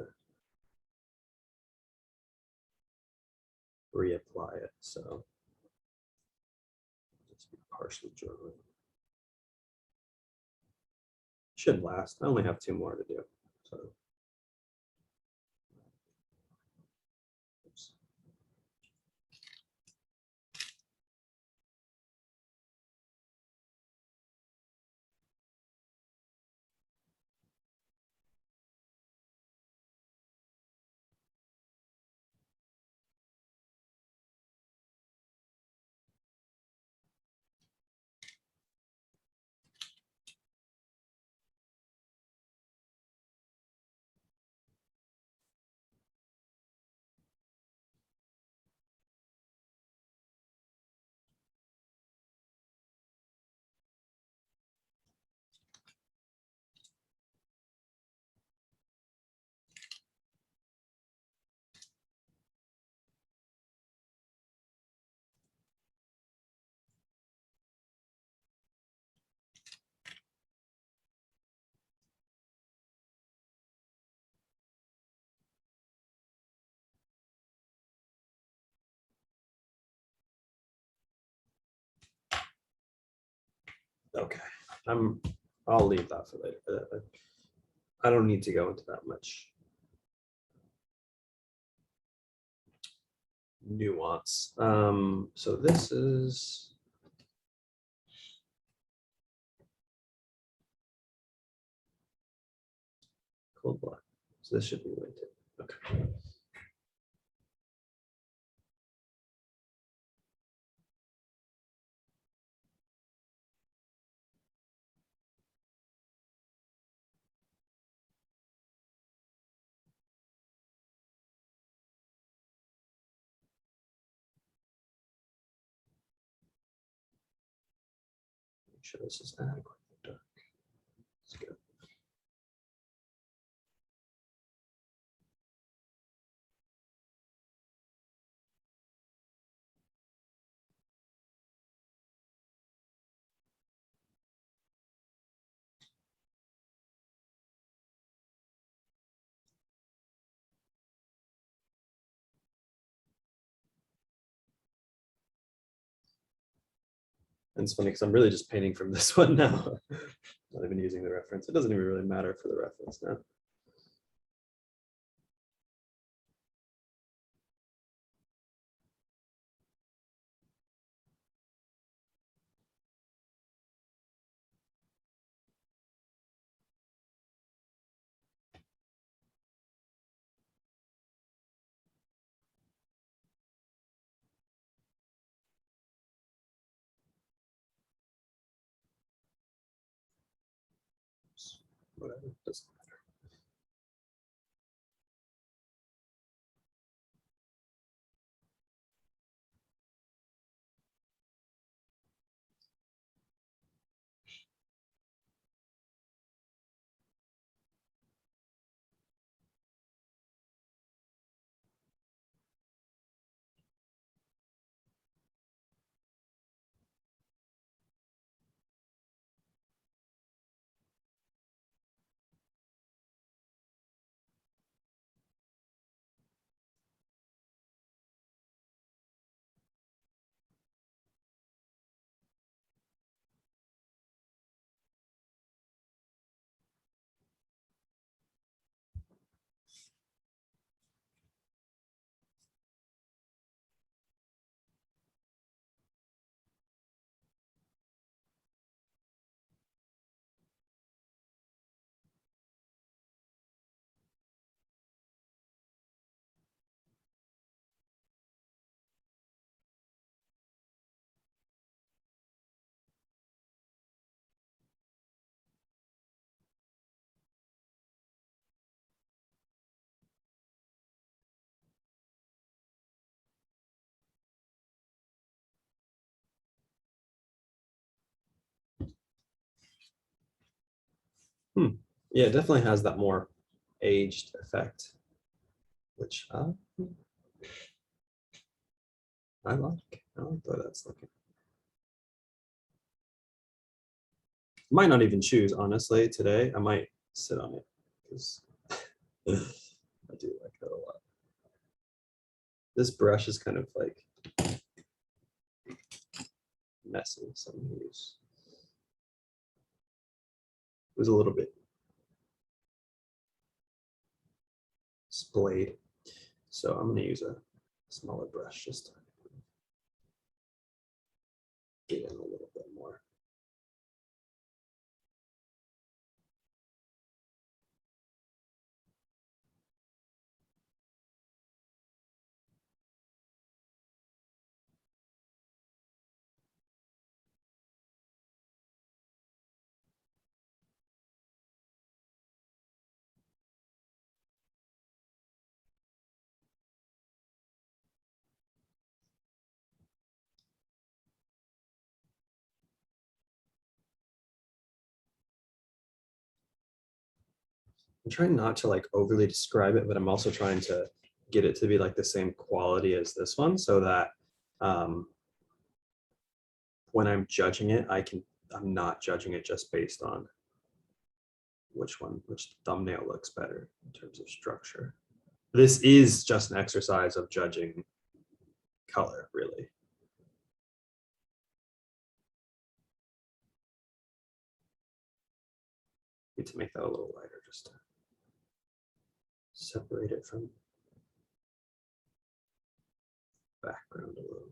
reapply it, so just be partially drawing. Should last. I only have 2 more to do, so. Oops. Okay, I'll leave that for later. I don't need to go into that much nuance. So this is cold black. So this should be weighted. Okay. Make sure this is adequate. That's good. And it's funny because I'm really just painting from this one now. Not even using the reference. It doesn't even really matter for the reference now. Whatever, doesn't matter. Yeah, it definitely has that more aged effect, which I like. I like the way that's looking. Might not even choose, honestly, today. I might sit on it because I do like that a lot. This brush is kind of like messy, so I'm gonna use. It was a little bit splayed, so I'm gonna use a smaller brush just to get in a little bit more. I'm trying not to like overly describe it, but I'm also trying to get it to be like the same quality as this one so that um, when I'm judging it, I'm not judging it just based on which thumbnail looks better in terms of structure. This is just an exercise of judging color, really. maybe to make that a little lighter, just to separate it from background a little.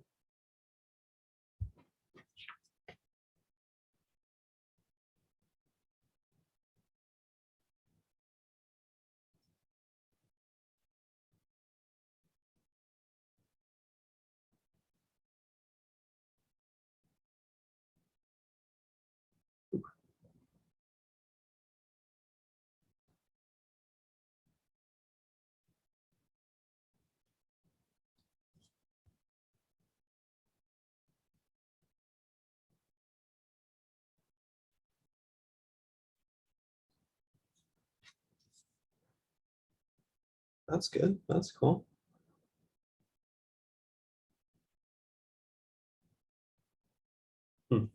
That's good. That's cool. Hmm.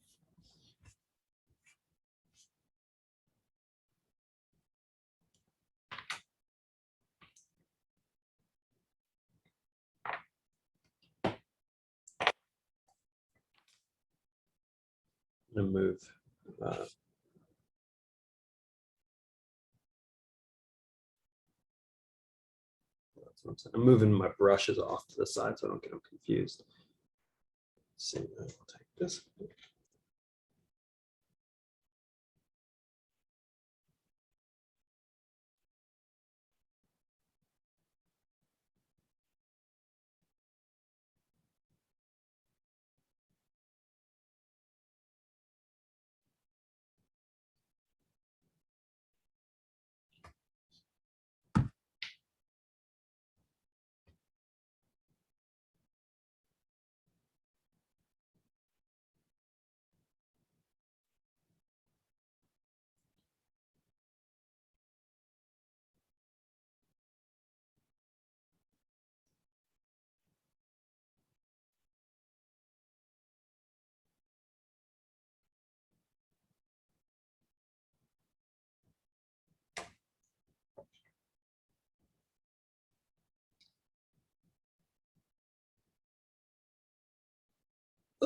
I'm gonna move. That's what I'm saying. I'm moving my brushes off to the side so I don't get them confused. See, I'll take this.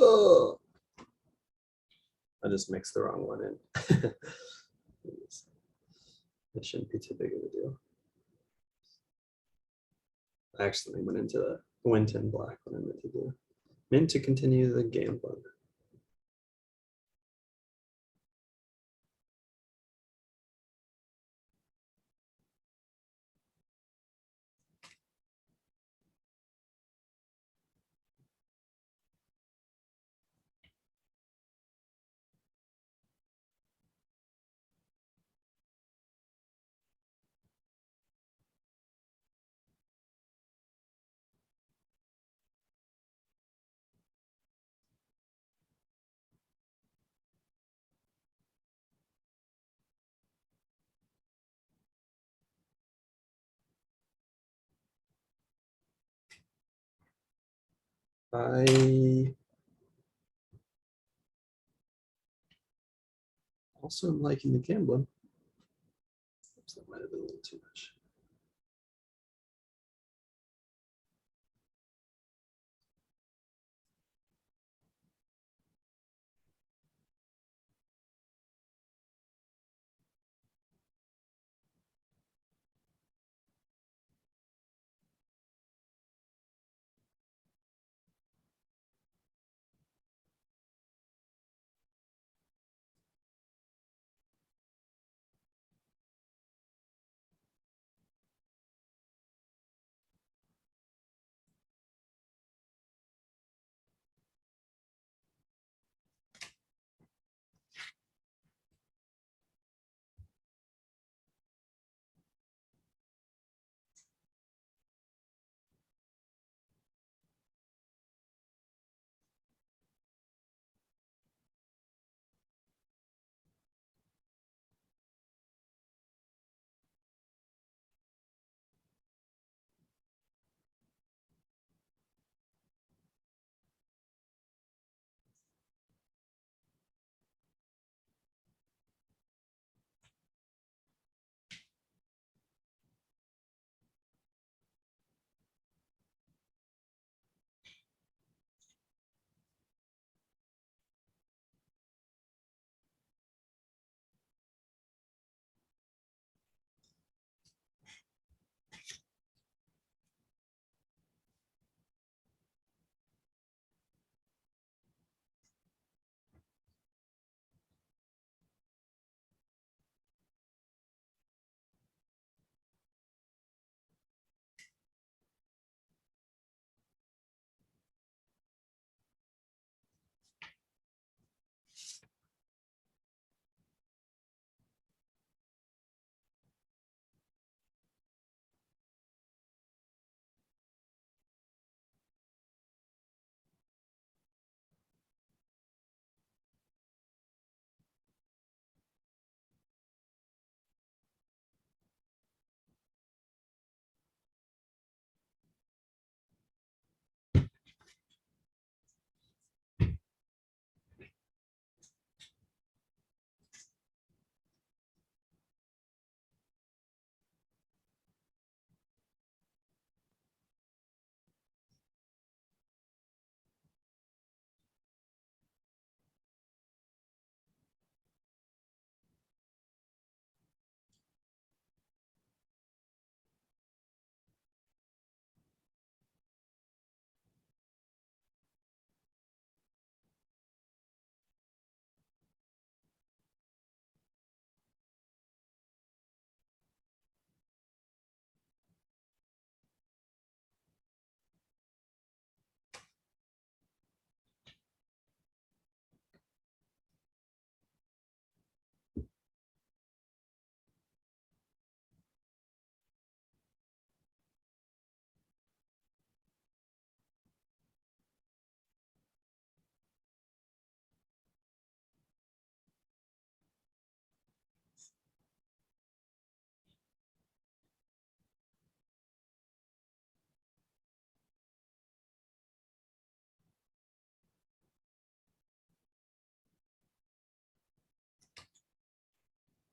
Oh, I just mixed the wrong one in. It shouldn't be too big of a deal. I accidentally went in black when I meant to do. Meant to continue the game plan. I also am liking the gambling. Oops, that might have been a little too much.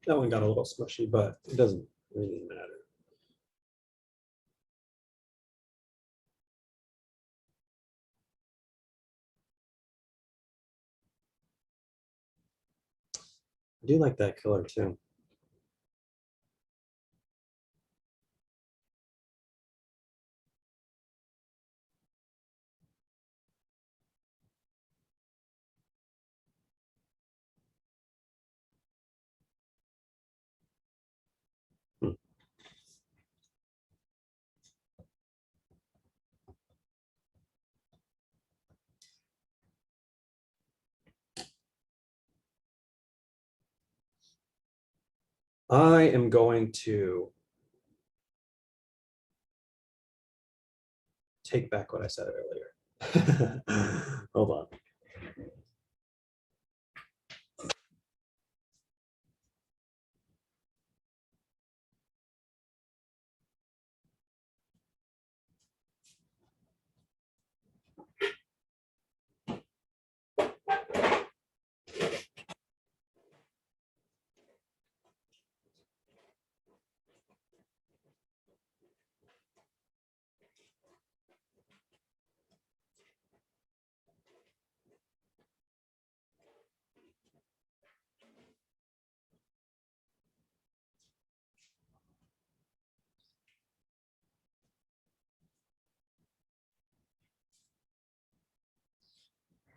That one got a little smushy, but it doesn't really matter. I do like that color too. Hmm. I am going to take back what I said earlier. Hold on.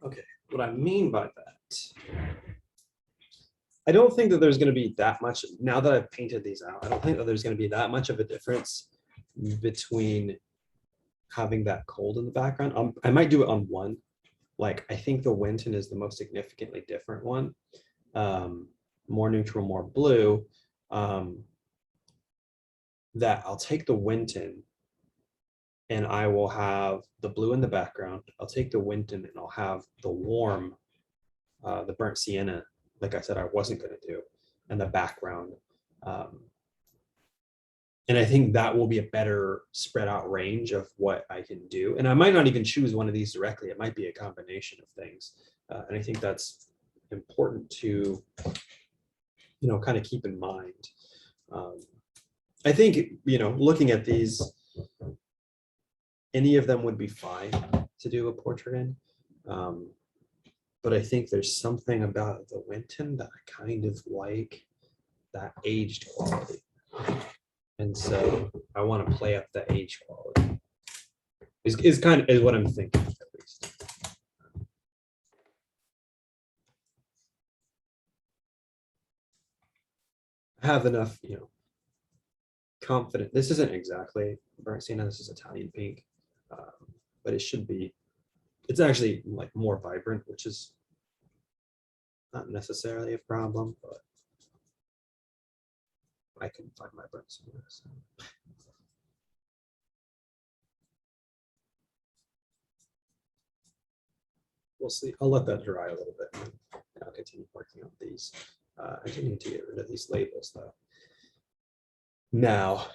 Okay, what I mean by that, I don't think that there's going to be that much, now that I've painted these out, I don't think that there's going to be that much of a difference between having that cold in the background. I might do it on one. Like, I think the Winton is the most significantly different one. More neutral, more blue. That I'll take the Winton and I will have the blue in the background. I'll take the Winton and I'll have the warm, the burnt sienna, like I said, I wasn't going to do, and the background. And I think that will be a better spread out range of what I can do. And I might not even choose one of these directly. It might be a combination of things. And I think that's important to, kind of keep in mind. I think, looking at these, any of them would be fine to do a portrait in. But I think there's something about the Winton that I kind of like, that aged quality. And so I want to play up the age quality. Is kind of is what I'm thinking, at least. I have enough, confident. This isn't exactly burnt sienna. This is Italian pink, but it should be. It's actually like more vibrant, which is not necessarily a problem, but I couldn't find my burnt sienna. So. We'll see. I'll let that dry a little bit. And I'll continue working on these. I do need to get rid of these labels though. Now,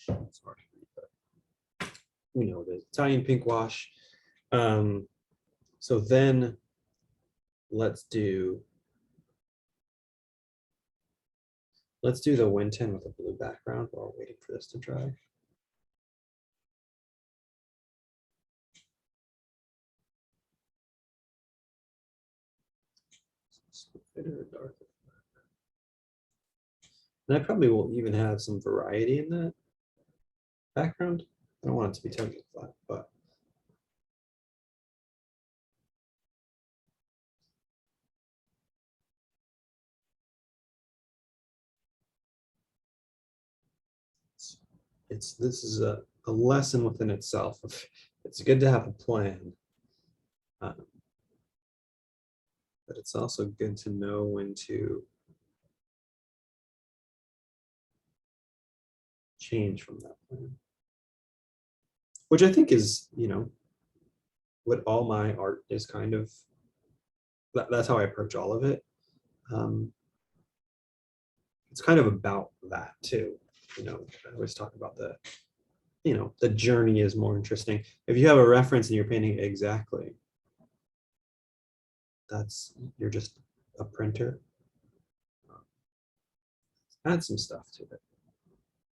it's hard to read, but we know the Italian pink wash. So then let's do the Winton with a blue background while waiting for this to dry. And I probably will even have some variety in that background. I don't want it to be totally flat, but this is a lesson within itself. It's good to have a plan, but it's also good to know when to change from that plan, which I think is, what all my art is kind of that's how I approach all of it. It's kind of about that too. You know, I always talk about the journey is more interesting. If you have a reference and you're painting exactly, you're just a printer. Add some stuff to it.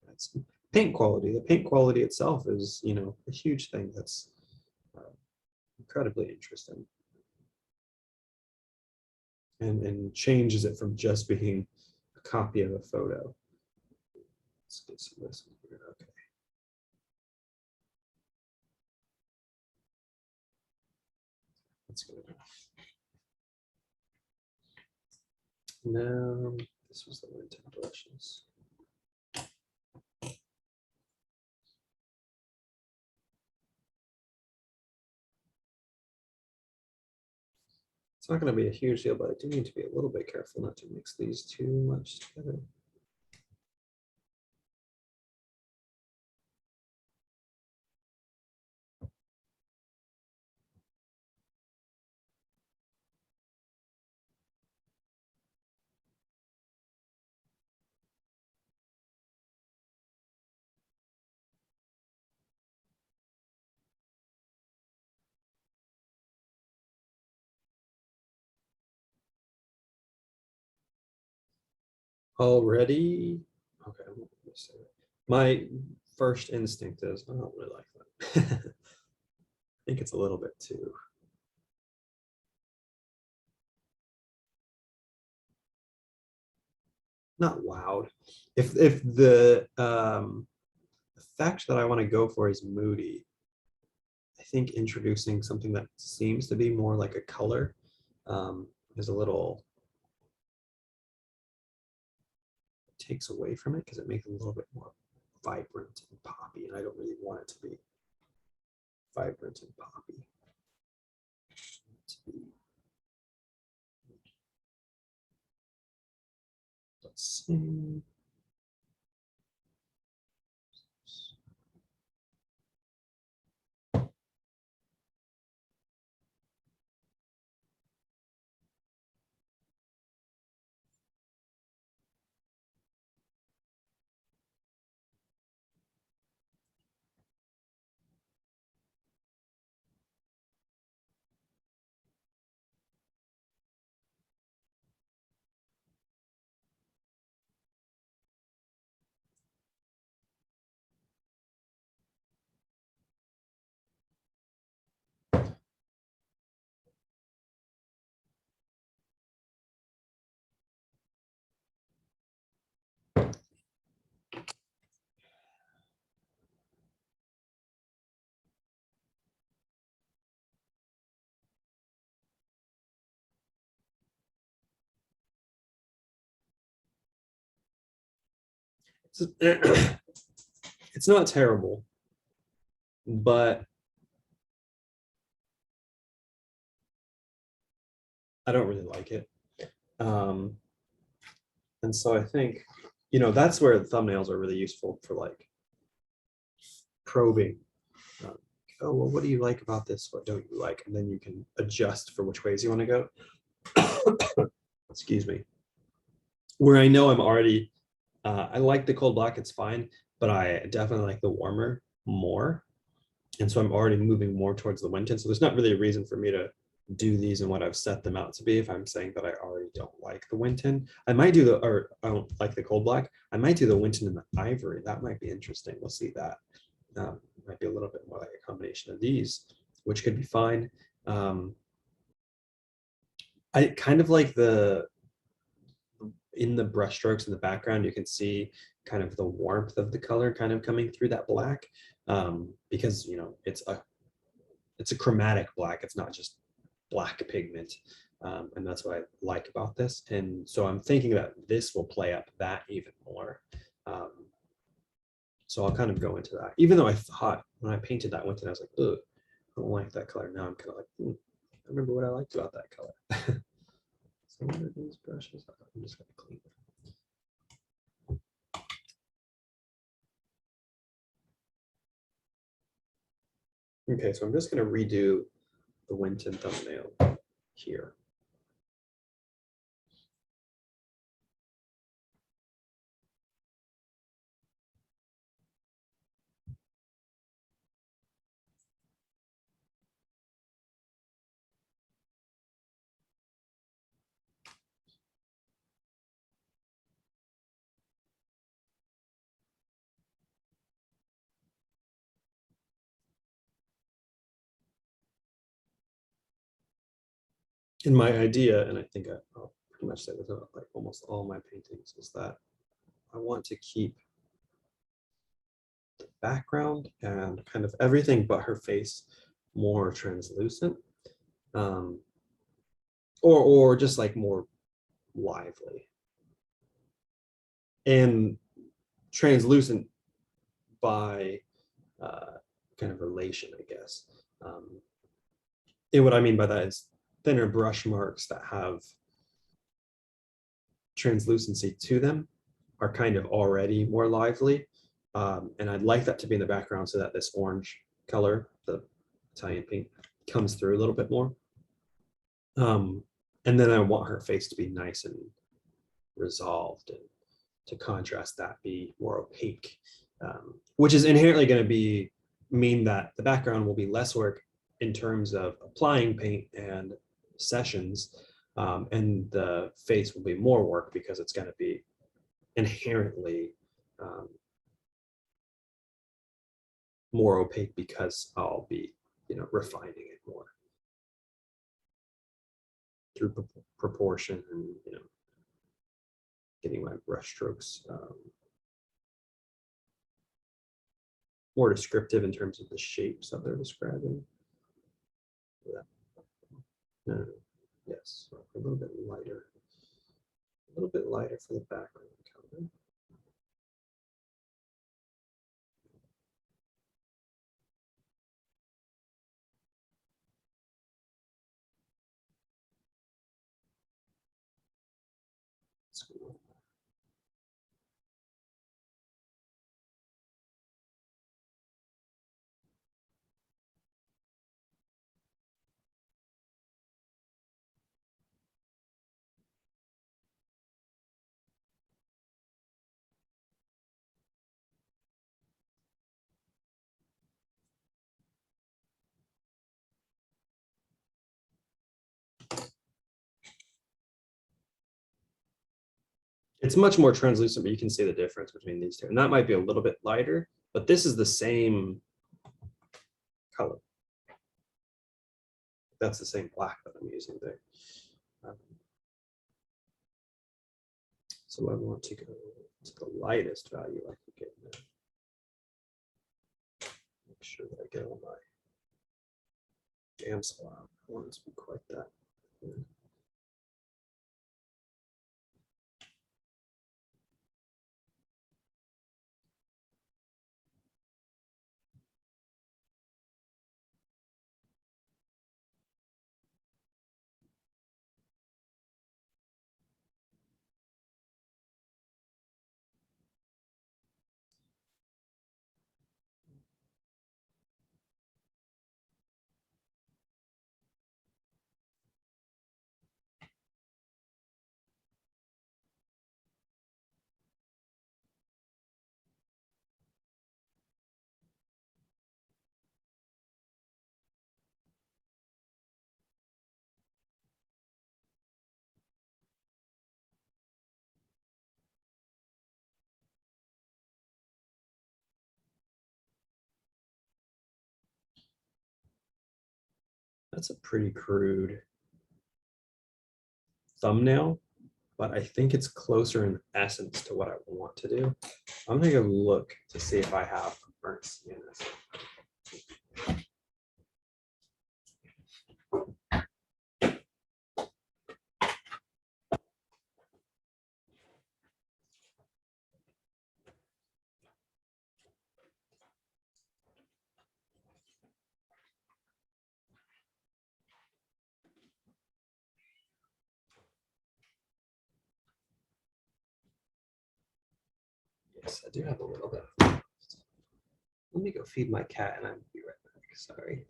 Add some paint quality. The paint quality itself is, a huge thing that's incredibly interesting. And changes it from just being a copy of a photo. Let's get some of this in here. Okay. That's good enough. Now, this was the Win-10 brushes. It's not going to be a huge deal, but I do need to be a little bit careful not to mix these too much together. Already, okay, I'm not gonna say it. My first instinct is I don't really like that. I think it's a little bit too. Not loud. If the effect that I want to go for is moody, I think introducing something that seems to be more like a color is a little takes away from it because it makes it a little bit more vibrant and poppy, and I don't really want it to be vibrant and poppy. Let's see. It's not terrible, but I don't really like it. And so I think, that's where the thumbnails are really useful for like probing. Oh, well, what do you like about this? What don't you like? And then you can adjust for which ways you want to go. Excuse me. Where I know I'm already, I like the cold black, it's fine, but I definitely like the warmer more. And so I'm already moving more towards the Win-10. So there's not really a reason for me to do these and what I've set them out to be if I'm saying that I already don't like the Win-10. I might do or I don't like the cold black. I might do the Win-10 and the ivory. That might be interesting. We'll see that. Might be a little bit more like a combination of these, which could be fine. I kind of like in the brush strokes in the background, you can see kind of the warmth of the color kind of coming through that black because, it's a chromatic black. It's not just black pigment. And that's what I like about this. And so I'm thinking that this will play up that even more. So I'll kind of go into that, even though I thought when I painted that one, I was like, ugh, I don't like that color. Now I'm kind of like, I remember what I liked about that color. So what are these brushes? I'm just going to clean them. Okay, so I'm just going to redo the Win-10 thumbnail here. And my idea, and I think I'll pretty much say this about like almost all my paintings, is that I want to keep the background and kind of everything but her face more translucent, um, or just like more lively and translucent by kind of relation, I guess. And what I mean by that is thinner brush marks that have translucency to them are kind of already more lively. And I'd like that to be in the background so that this orange color, the Italian pink, comes through a little bit more. And then I want her face to be nice and resolved, and to contrast that be more opaque, which is inherently going to be mean that the background will be less work in terms of applying paint and sessions, and the face will be more work because it's going to be inherently more opaque because I'll be, refining it more through proportion and, getting my brush strokes more descriptive in terms of the shapes that they're describing. Yeah. Yes, a little bit lighter. A little bit lighter for the background color. It's much more translucent, but you can see the difference between these two. And that might be a little bit lighter, but this is the same color. That's the same black that I'm using there. So I want to go to the lightest value I can get there. Make sure that I get all my jam spot. I want it to be quite that. That's a pretty crude thumbnail, but I think it's closer in essence to what I want to do. I'm gonna go look to see if I have burnt skin. Yes, I do have a little bit. Let me go feed my cat and I'll be right back. Sorry.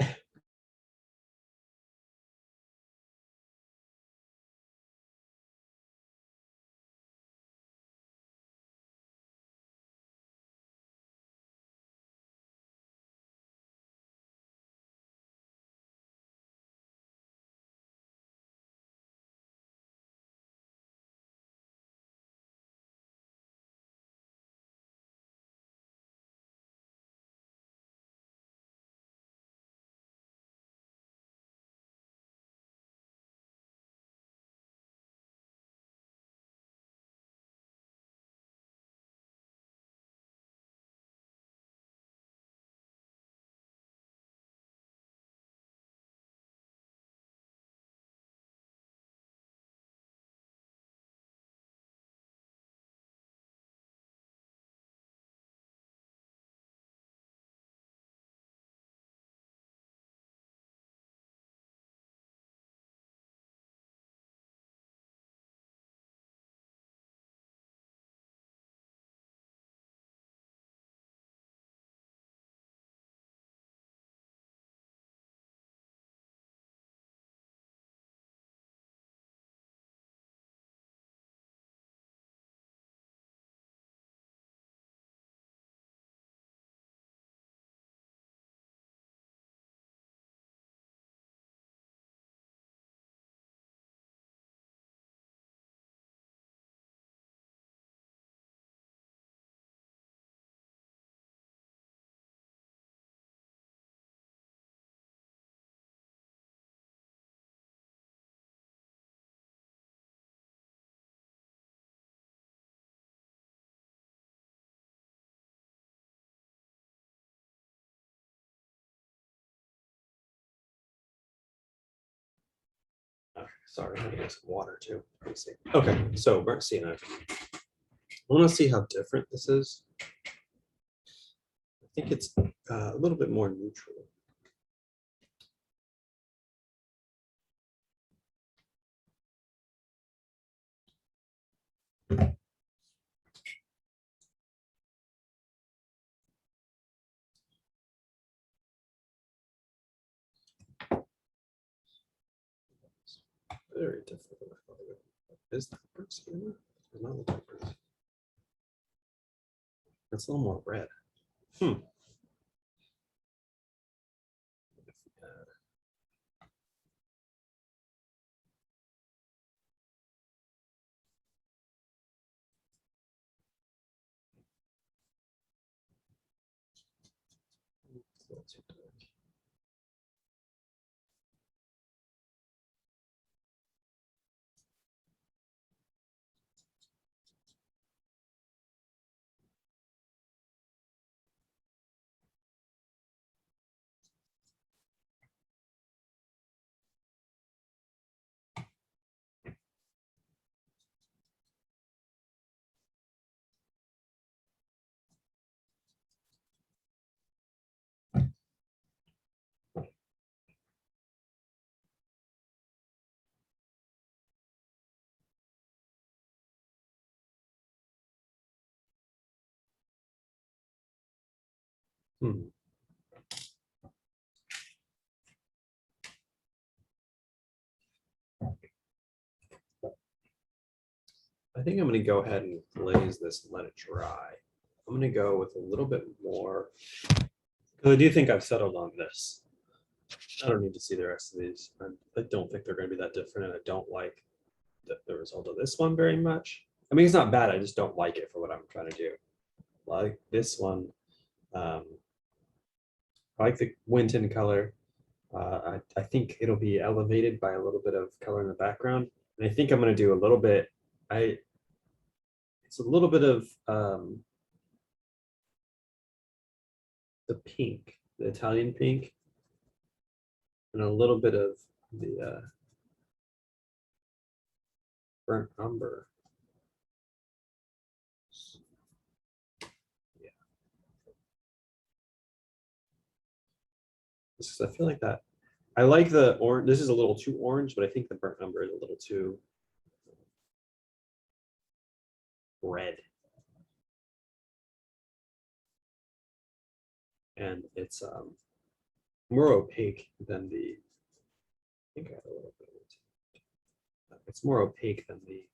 Sorry, I had to get some water too. Let me see. Okay, so burnt sienna. I want to see how different this is. I think it's a little bit more neutral. Very different. Is that burnt sienna? Does not look like burnt sienna. It's a little more red. Hmm. I think I'm going to go ahead and glaze this and let it dry. I'm going to go with a little bit more. I do think I've settled on this. I don't need to see the rest of these. I don't think they're going to be that different, and I don't like the result of this one very much. I mean, it's not bad. I just don't like it for what I'm trying to do. Like this one, I like the Winton color. I think it'll be elevated by a little bit of color in the background. And I think I'm going to do a little bit. It's a little bit of the pink, the Italian pink, and a little bit of the burnt umber. Yeah, because I feel like that. I like the orange. This is a little too orange, but I think the burnt umber is a little too red. And it's more opaque than the. I think I have a little bit of it. It's more opaque than the.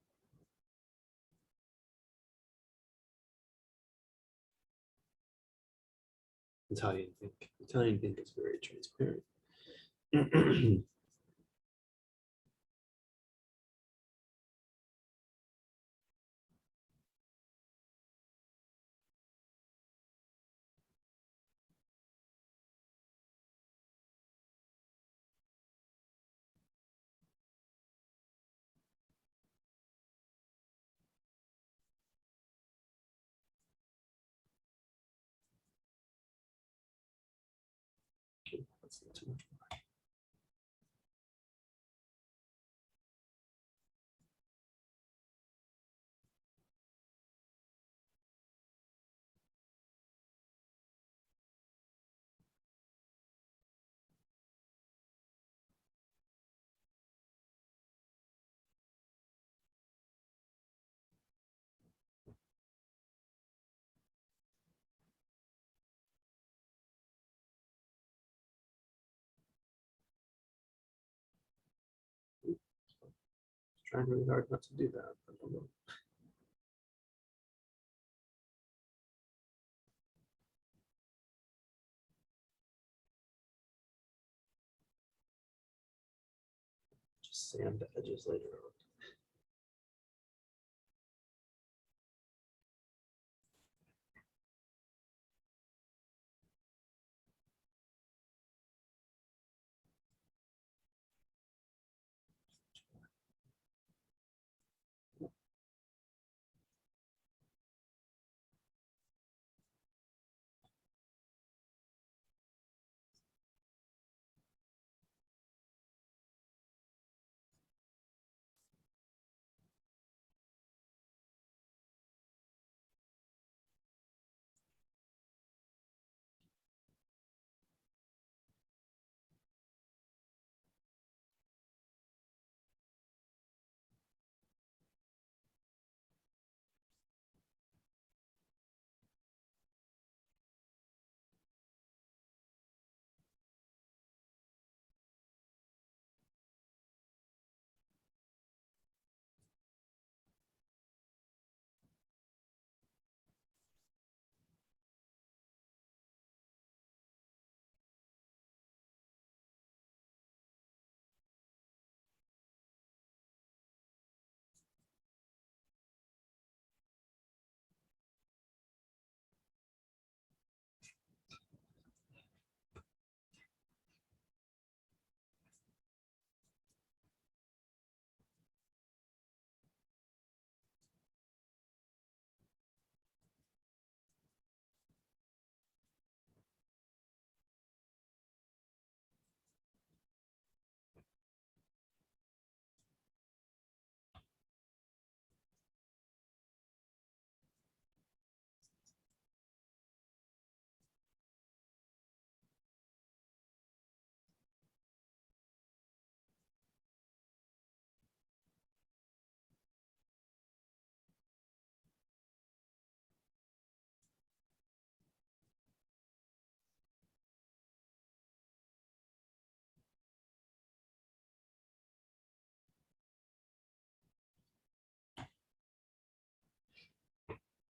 Italian pink. Italian pink is very transparent. That's not too much. Trying really hard not to do that. I don't know. Just sand the edges later on.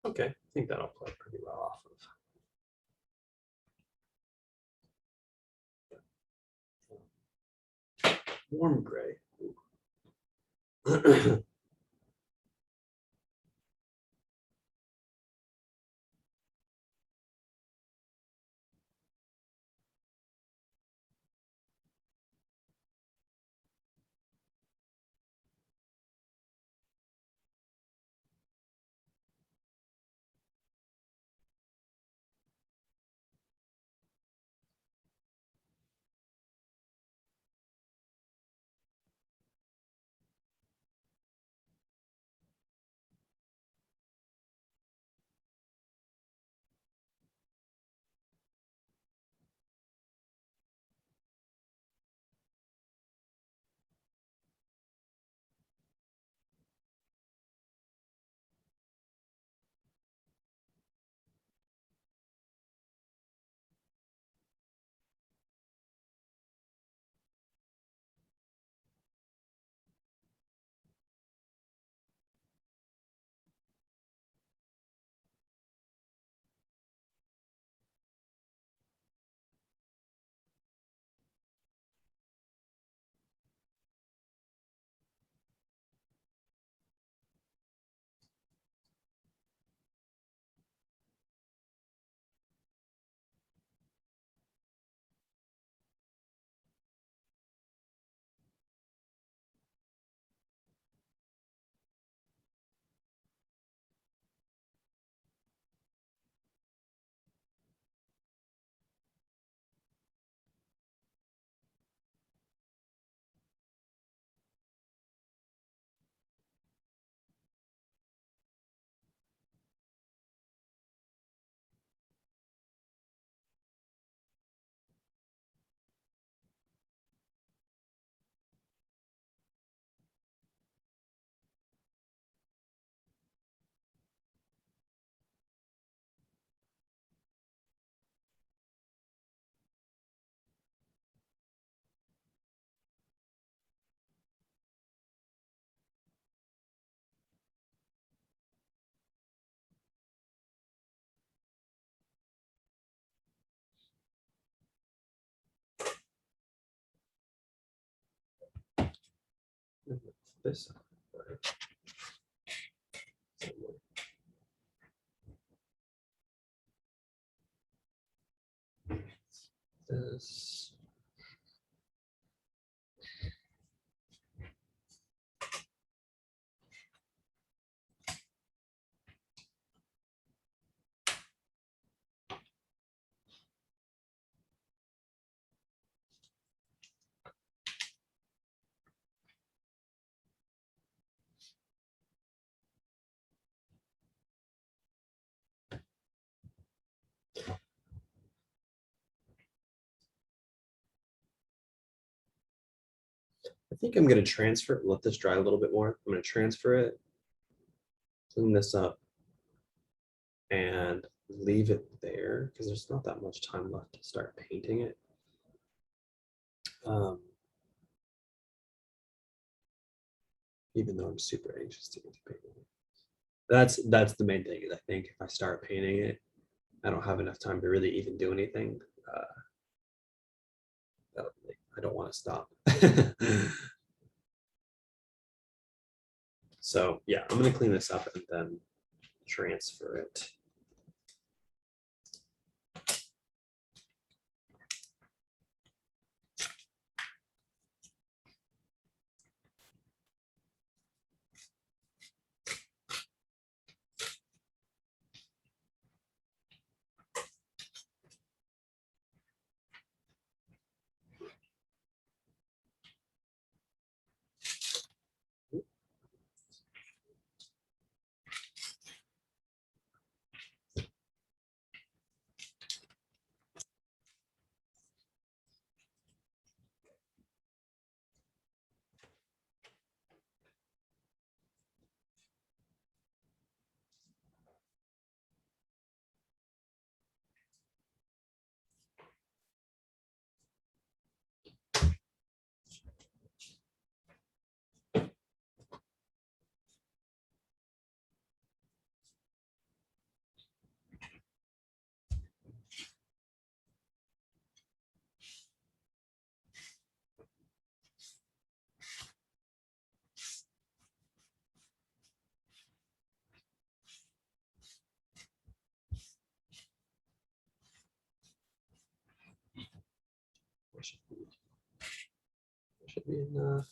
Okay, I think that'll play pretty well off of warm gray. This this. I think I'm going to transfer, let this dry a little bit more. I'm going to transfer it, clean this up, and leave it there because there's not that much time left to start painting it. Even though I'm super anxious to get to painting it. That's the main thing is I think if I start painting it, I don't have enough time to really even do anything. I don't want to stop. So yeah, I'm going to clean this up and then transfer it. should be enough.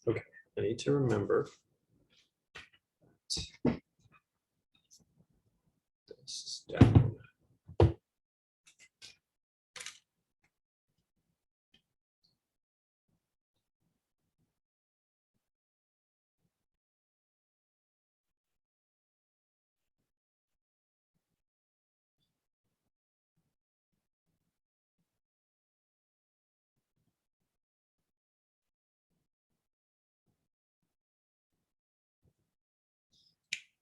Okay, I need to remember this down.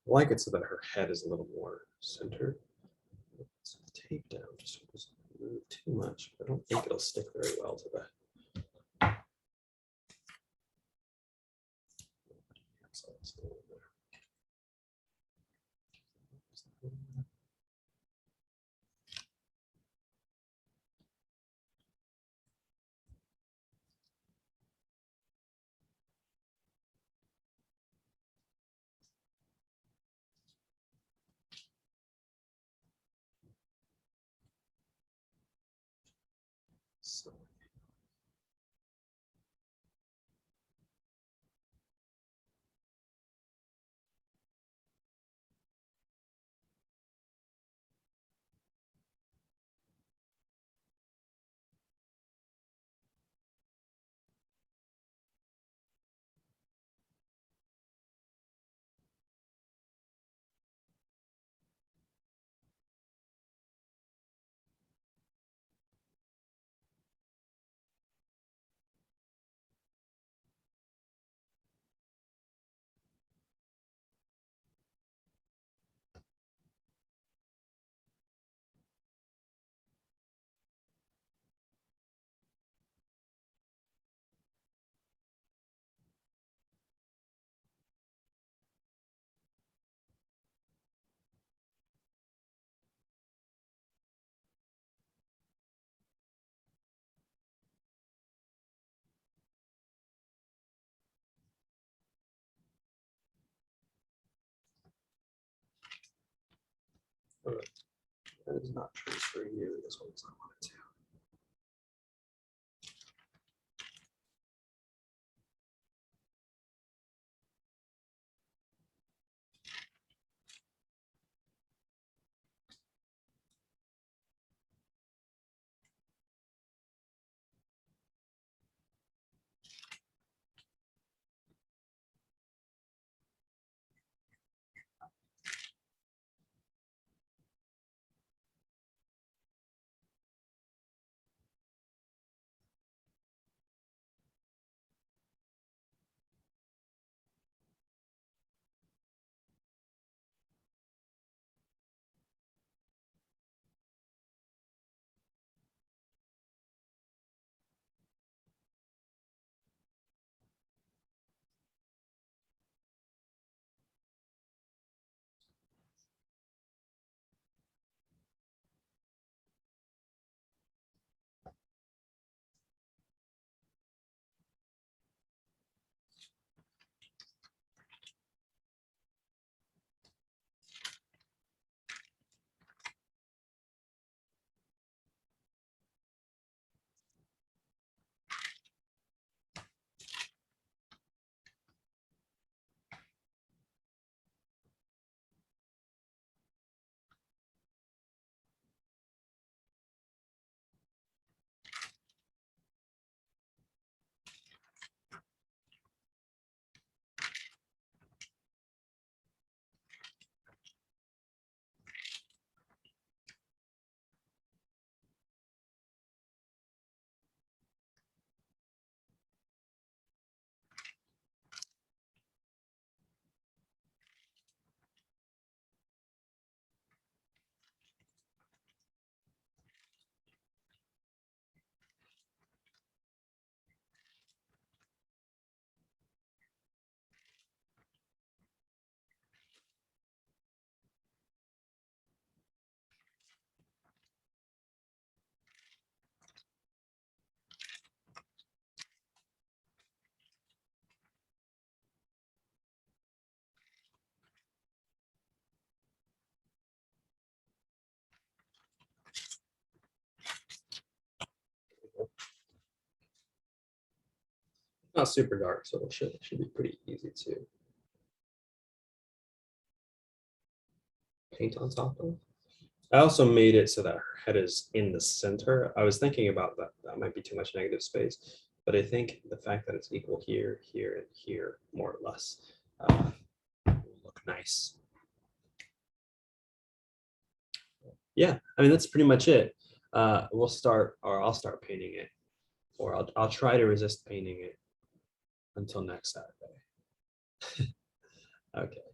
I like it so that her head is a little more centered. Let's tape down just so it doesn't move too much. I don't think it'll stick very well to the. So it's a little bit. So. All right. That is not transferring nearly as well as I wanted to. not super dark, so it should be pretty easy to paint on top of. I also made it so that her head is in the center. I was thinking about that. That might be too much negative space, but I think the fact that it's equal here, here, and here, more or less, will look nice. Yeah, I mean, that's pretty much it. We'll start, or I'll start painting it, or I'll try to resist painting it until next Saturday. Okay.